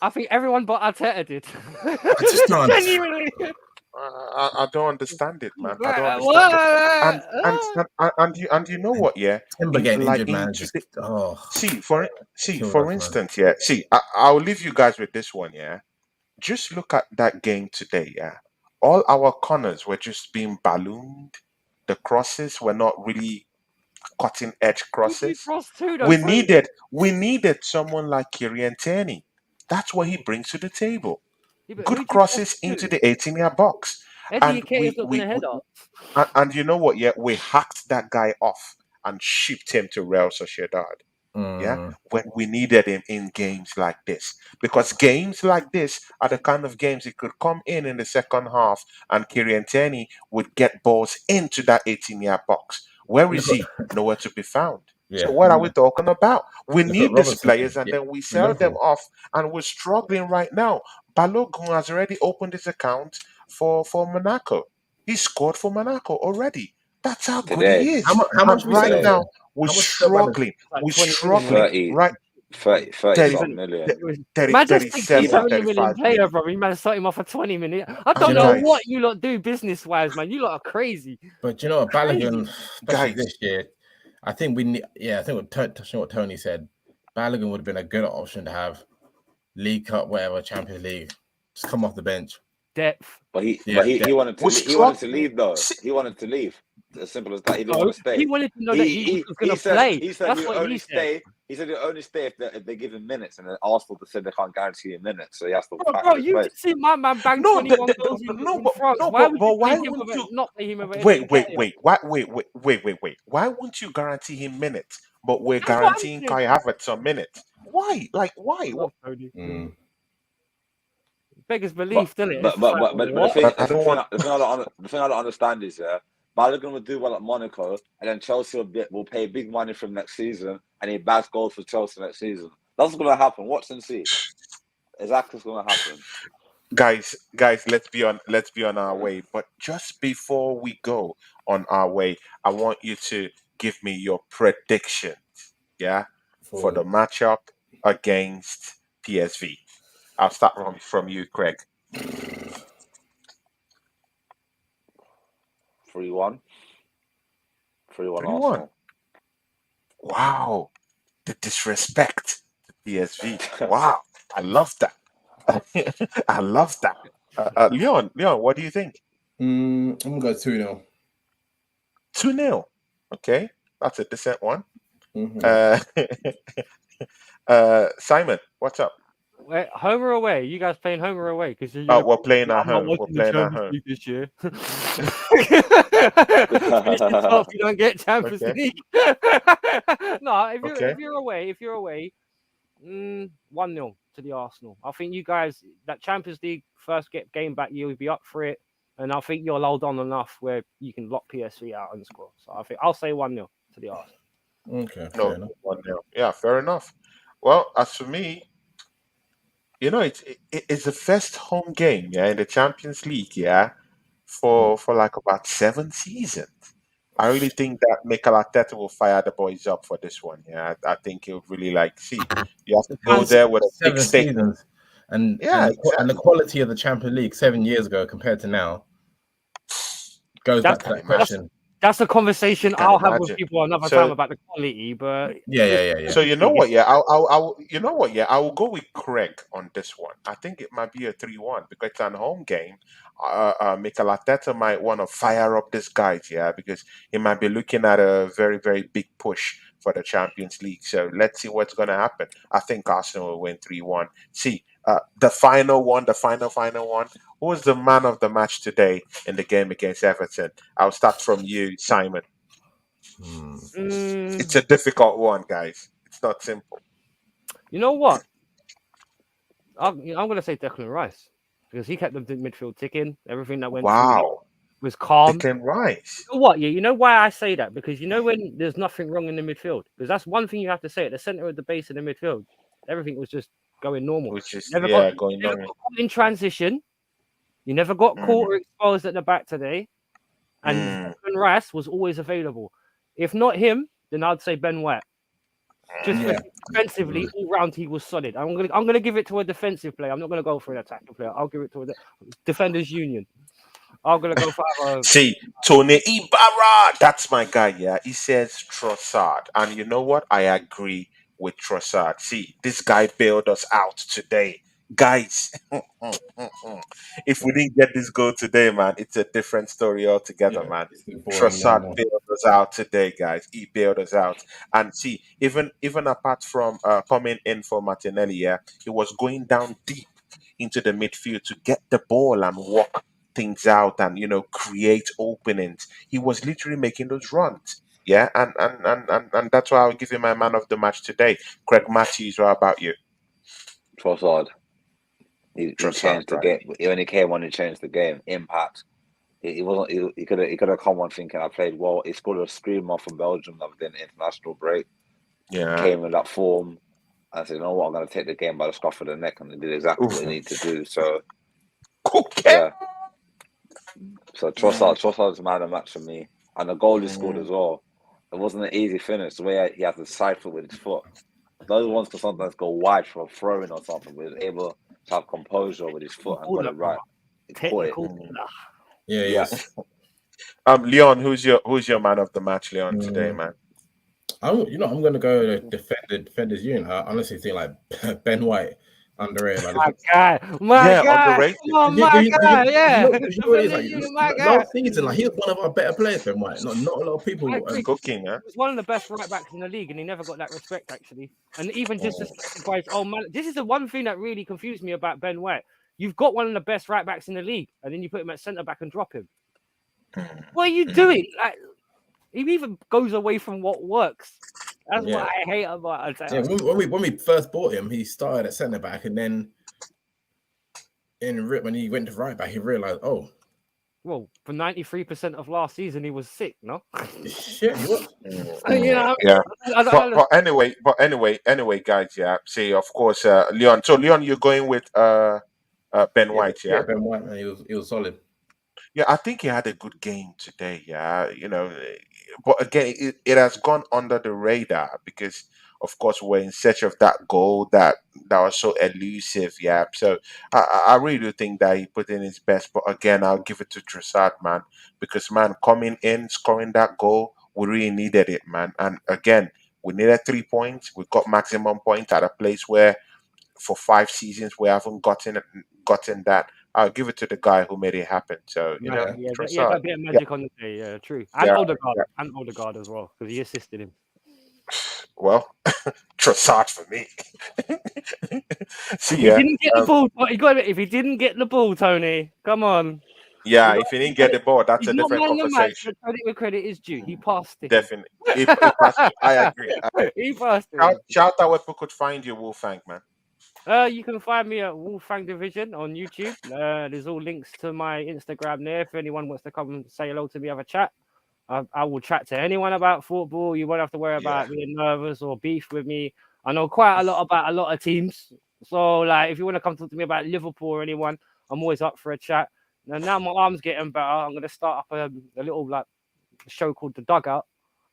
I think everyone but Arteta did. I just don't genuinely. I don't understand it, man. I don't understand it. And you know what? Yeah, Timber getting injured, man. For instance, yeah. See, I'll leave you guys with this one. Yeah, just look at that game today. Yeah, all our corners were just being ballooned. The crosses were not really cutting edge crosses. We needed someone like Fiorentini. That's what he brings to the table. Good crosses into the 18-yard box. And you know what? Yeah, we hacked that guy off and shipped him to Real Sociedad. Yeah, when we needed him in games like this, because games like this are the kind of games he could come in the second half, and Fiorentini would get balls into that 18-yard box. Where is he? Nowhere to be found. So what are we talking about? We need these players, and then we sell them off, and we're struggling right now. Balogun has already opened his account, for Monaco. He scored for Monaco already. That's how good Today. he is. How much And we sell right him now, for? we're How much we sell Balogun? struggling. Like We're 20 million, struggling. wasn't 30, Right, 30 30, something million. thirty, Man, just think he's 37, 70 million 35 player, million. bro. He man start him off for 20 million. I And don't know guys, what you lot do business wise, man. You lot are crazy. But you know what, Balogun, especially guys, this year, I think we need. Yeah, I think touching what Tony said, Balogun would have been a good option to have. League Cup, whatever, Champions League, just come off the bench. Depth. But he Yeah, he wanted to we're he wanted to struggling. leave though. He wanted to leave. As simple as that. He didn't No, want to stay. he wanted to know that he was going to said play. he said That's he'll what he only said. stay. He said he'll only stay if they give him minutes, and then Arsenal said they can't guarantee him minutes, so he has to Bro, fight bro, for his you place. just see my man bang No, 21 goals in France. Why would you why play him wouldn't over, you? not play him over Wait, anything? wait. Why won't you guarantee him minutes, but we're That's what I'm guaranteeing saying. Kai Havertz some minutes? Why? Like, why? I love Tony. Mm. Beggars But belief, doesn't it? but It's but like, but, but, but the what? thing I don't want. the thing I don't understand is Balogun will do well at Monaco, and then Chelsea will pay big money for him next season, and he bags goals for Chelsea next season. That's going to happen. Watch and see. Exactly what's going to happen. Guys, let's be on our way. But just before we go on our way, I want you to give me your prediction, yeah, for the matchup against PSV. I'll start from you, Craig. 3-1. 3-1 3-1. Arsenal. Wow, the disrespect to PSV. Wow, I love that. I love that. Leon, what do you think? I'm gonna go 2-0. 2-0. Okay, that's a decent one. Mm-hmm. Simon, what's up? Wait, home or away? You guys playing home or away? Because you're We're playing at I'm not home. We're watching the playing at Champions home. League this year. Finish this off, you don't get Champions Okay. League. No, Okay. if you're away, 1-0 to the Arsenal. I think you guys that Champions League first game back, you'll be up for it, and I think you'll hold on enough where you can lock PSV out and score. So I think I'll say 1-0 to the Arsenal. Okay, No, fair enough. 1-0. Yeah, fair enough. Well, as for me, it's the first home game, yeah, in the Champions League, yeah, for like about 7 seasons. I really think that Mikel Arteta will fire the boys up for this one. Yeah, I think he'll really see. You have to go And there with a big 7 stake. seasons, and Yeah, the exactly. quality of the Champions League 7 years ago compared to now goes That's- back to that Can question. That's a conversation Can I'll have with imagine. people another So- time about the quality, but Yeah. So you know what? Yeah, I'll you know what? Yeah, I will go with Craig on this one. I think it might be a 3-1 because it's an home game. Mikel Arteta might want to fire up this guys, yeah, because he might be looking at a very very big push for the Champions League. So let's see what's going to happen. I think Arsenal will win 3-1. See, the final one, the final one. Who was the man of the match today in the game against Everton? I'll start from you, Simon. It's a difficult one, guys. It's not simple. you know what? I'm going to say Declan Rice because he kept the midfield ticking. Everything that went through Wow. was calm. Declan Rice. You know what? Yeah, you know why I say that? Because you know when there's nothing wrong in the midfield. Because that's one thing you have to say at the center of the base of the midfield. Everything was just going normal. Which is Never going got on. caught in transition. You never got caught or exposed at the back today. And Declan Rice was always available. If not him, then I'd say Ben White. Just defensively, all round he was solid. I'm gonna give it to a defensive player. I'm not gonna go for an attacking player. I'll give it to a defenders union. I'm gonna go for See, Tony Ibarra, that's my guy. Yeah, he says Trossard, and you know what? I agree with Trossard. See, this guy bailed us out today, guys. If we didn't get this goal today, man, it's a different story altogether, man. It's been boring Trossard now. bailed us out today, guys. He bailed us out, and see, even apart from coming in for Martinelli, yeah, he was going down deep into the midfield to get the ball and walk things out and create openings. He was literally making those runs. Yeah, and that's why I'll give you my man of the match today. Craig Matthews, what about you? Trossard. He Trossard, changed the right? game. He only came on and changed the game. Impact. He wasn't. He could have come on thinking I played well. He scored a screamer from Belgium after the international break. Yeah. Came in that form. I said, you know what, I'm going to take the game by the scruff of the neck, and he did exactly what he needed to do. So, Okay. So Trossard's man of the match for me, and the goal he scored as well. It wasn't an easy finish. The way he had to side foot with his foot. Those ones can sometimes go wide for a throw-in or something, but he was able to have composure with his foot and got it right. He caught it. Technical. Yeah, Yeah. yes. Leon, who's your man of the match, Leon, today, man? I'm going to go defenders unit. I honestly think like Ben White underrated. Like, My guy, underrated. come on, my guy, yeah. You know what it is, like, My guy. last season, like he was one of our better players. Ben White, not a lot of people. Cooking, huh? He was one of the best right backs in the league, and he never got that respect actually. And even disrespected by his own man. This is the one thing that really confused me about Ben White. You've got one of the best right backs in the league, and then you put him at centre back and drop him. What are you doing? Like, he even goes away from what works. That's what I hate about it. Yeah, when we first bought him, he started at centre back, and then when he went to right back, he realised, oh, well, for 93% of last season, he was sick. No, shit, what? Yeah. But anyway, guys. Yeah. See, of course, Leon. So Leon, you're going with Ben White, yeah? Yeah, Ben White, man, he was solid. Yeah, I think he had a good game today. Yeah, but again, it has gone under the radar because, of course, we're in search of that goal that was so elusive. Yeah, so I really do think that he put in his best. But again, I'll give it to Trossard, man, because man, coming in, scoring that goal, we really needed it, man. And again, we needed 3 points. We got maximum points at a place where, for 5 seasons, we haven't gotten that. I'll give it to the guy who made it happen. So that bit of magic on the day, yeah, true. And Odegaard as well, because he assisted him. Well, Trossard for me. See, he didn't get the ball. You got it. If he didn't get the ball, Tony, come on. Yeah, if he didn't get the ball, that's a different conversation. Credit where credit is due. He passed it. Definitely. He passed it. I agree. He passed it. Shout out where people could find you, Wolfang, man. You can find me at Wolfang Division on YouTube. There's all links to my Instagram there. If anyone wants to come and say hello to me, have a chat. I will chat to anyone about football. You won't have to worry about being nervous or beef with me. I know quite a lot about a lot of teams. So, like, if you want to come talk to me about Liverpool or anyone, I'm always up for a chat. And now my arm's getting better. I'm going to start up a little show called The Dugout,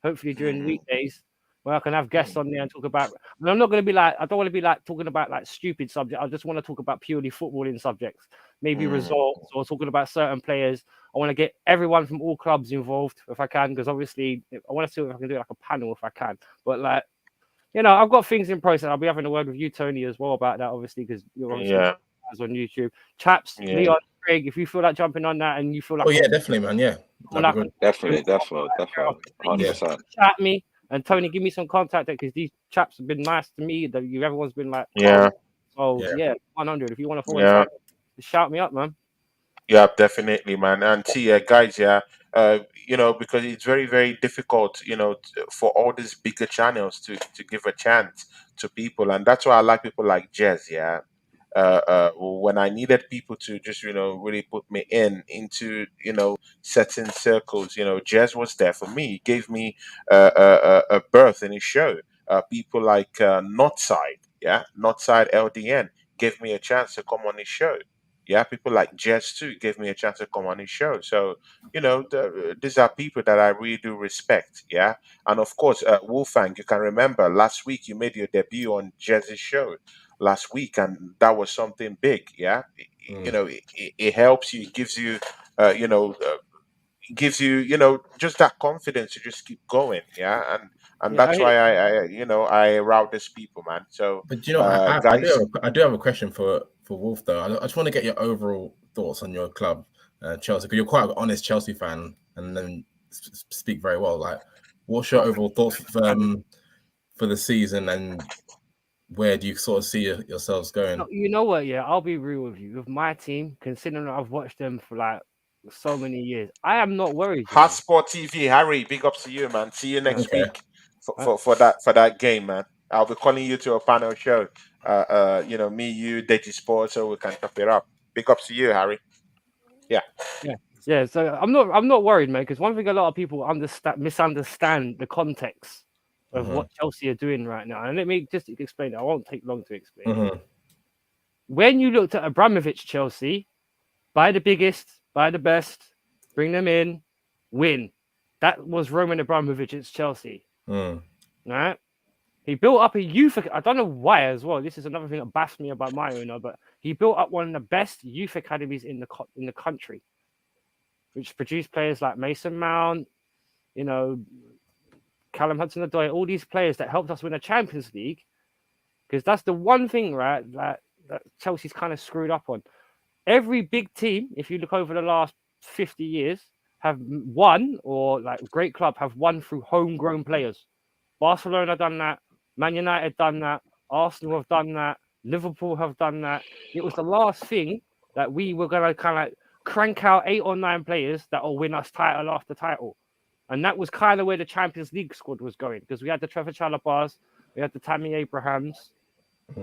hopefully during weekdays, where I can have guests on there and talk about. And I'm not going to be I don't want to be talking about stupid subjects. I just want to talk about purely footballing subjects, maybe results or talking about certain players. I want to get everyone from all clubs involved if I can, because obviously I want to see if I can do like a panel if I can. But I've got things in process. I'll be having a word with you, Tony, as well about that, obviously, because you're obviously on YouTube. Chaps, Leon, Craig, if you feel like jumping on that and you feel like, oh yeah, definitely, man, yeah, definitely, 100%. Chat me. And Tony, give me some contact because these chaps have been nice to me. Everyone's been like, So 100. If you want to follow, shout me up, man. Yeah, definitely, man. And see, guys, because it's very, very difficult, for all these bigger channels to give a chance to people, and that's why I like people like Jez. Yeah. When I needed people to just really put me into certain circles, Jez was there for me. He gave me a berth in his show. People like Northside LDN gave me a chance to come on his show. Yeah, people like Jez too gave me a chance to come on his show. So these are people that I really do respect. Yeah, and of course, Wolfang, you can remember last week you made your debut on Jez's show last week, and that was something big. Yeah, it helps you, it gives you just that confidence to just keep going. Yeah, and that's why I route these people, man. So but guys, I do have a question for Wolf though. I just want to get your overall thoughts on your club, Chelsea, because you're quite an honest Chelsea fan and then speak very well. Like, what's your overall thoughts for the season, and where do you sort of see yourselves going? You know what? Yeah, I'll be real with you. With my team, considering I've watched them for so many years, I am not worried. Hotspot TV, Harry, big ups to you, man. See you next week for that game, man. I'll be calling you to a panel show. Me, you, Deji Sports, so we can top it up. Big ups to you, Harry. Yeah. So I'm not worried, man, because one thing a lot of people misunderstand the context of what Chelsea are doing right now. And let me just explain it. I won't take long to explain. When you looked at Abramovich Chelsea, buy the biggest, buy the best, bring them in, win. That was Roman Abramovich's Chelsea, Mm. right? He built up a youth. I don't know why as well. This is another thing that baffs me about my owner, but he built up one of the best youth academies in the country, which produced players like Mason Mount, you know, Callum Hudson-Odoi, all these players that helped us win a Champions League. Because that's the one thing, right, that Chelsea's kind of screwed up on. Every big team, if you look over the last 50 years, have won, or like great club have won through homegrown players. Barcelona done that, Man United done that, Arsenal have done that, Liverpool have done that. It was the last thing that we were going to kind of crank out 8 or 9 players that will win us title after title. And that was kind of where the Champions League squad was going, because we had the Trevor Chalobahs, we had the Tammy Abrahams.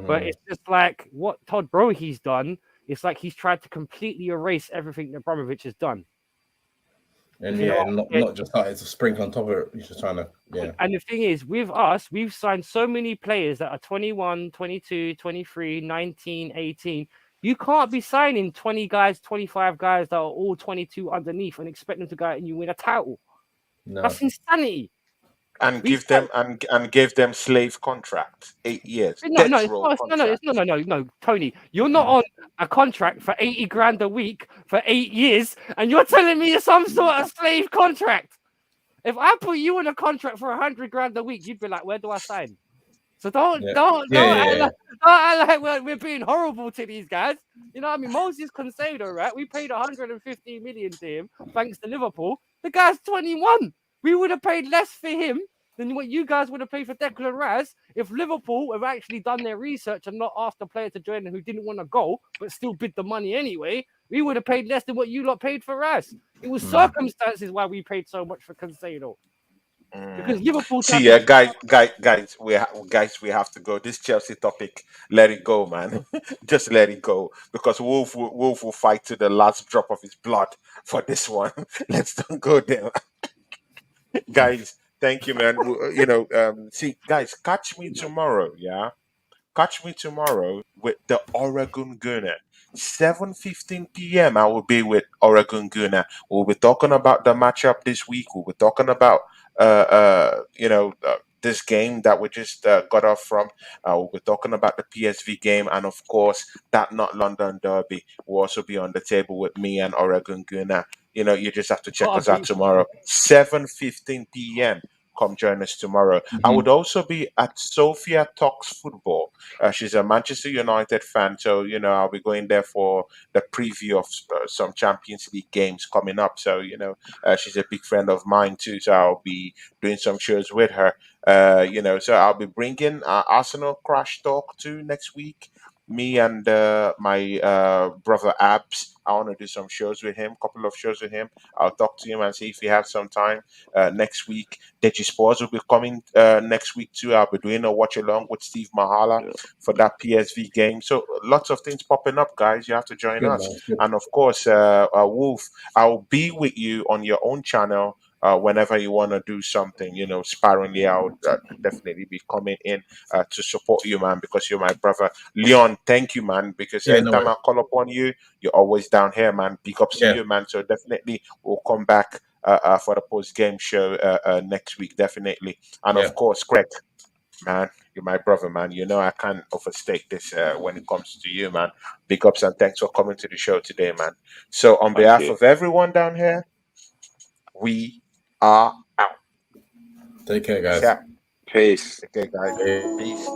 But it's just like what Todd Brohy's done. It's like he's tried to completely erase everything that Abramovich has done. And yeah, not just started to sprinkle on top of it. He's just trying to, yeah. And the thing is, with us, we've signed so many players that are 21, 22, 23, 19, 18. You can't be signing 20 guys, 25 guys that are all 22 underneath and expect them to go out and you win a title. No. That's insanity. And give them and give them slave contracts, 8 years. No, Tony, you're not on a contract for 80 grand a week for 8 years, and you're telling me it's some sort of slave contract. If I put you on a contract for 100 grand a week, you'd be like, where do I sign? So don't act like we're being horrible to these guys. You know what I mean? Moses Concedo, right? We paid 150 million to him thanks to Liverpool. The guy's 21. We would have paid less for him than what you guys would have paid for Declan Rice if Liverpool have actually done their research and not asked a player to join who didn't want to go but still bid the money anyway. We would have paid less than what you lot paid for Rice. It was circumstances why we paid so much for Concedo. Because Liverpool. See, yeah, guys, we have to go. This Chelsea topic, let it go, man. Just let it go, because Wolf will fight to the last drop of his blood for this one. Let's don't go there, guys. Thank you, man. See, guys, catch me tomorrow. Yeah, catch me tomorrow with the Oregon Gunner. 7:15 p.m. I will be with Oregon Gunner. We'll be talking about the matchup this week. We'll be talking about this game that we just got off from. We'll be talking about the PSV game, and of course that not London Derby will also be on the table with me and Oregon Gunner. You just have to check us out tomorrow, 7:15 p.m. Come join us tomorrow. I would also be at Sophia Talks Football. She's a Manchester United fan, so I'll be going there for the preview of some Champions League games coming up. So she's a big friend of mine too, so I'll be doing some shows with her. So I'll be bringing Arsenal Crash Talk too next week. Me and my brother Abs. I want to do some shows with him, couple of shows with him. I'll talk to him and see if he has some time next week. Deji Sports will be coming next week too. I'll be doing a watch along with Steve Mahala for that PSV game. So lots of things popping up, guys. You have to join us. And of course, Wolf, I'll be with you on your own channel. Whenever you want to do something, sparingly, I'll definitely be coming in to support you, man, because you're my brother. Leon, thank you, man, because anytime I call upon you, you're always down here, man. Big ups to you, man. So definitely we'll come back for the post-game show next week, definitely. And of course, Craig, man, you're my brother, man. I can't overstate this when it comes to you, man. Big ups and thanks for coming to the show today, man. So on behalf of everyone down here, we are out. Take care, guys. Yeah. Peace. Okay, guys. Peace.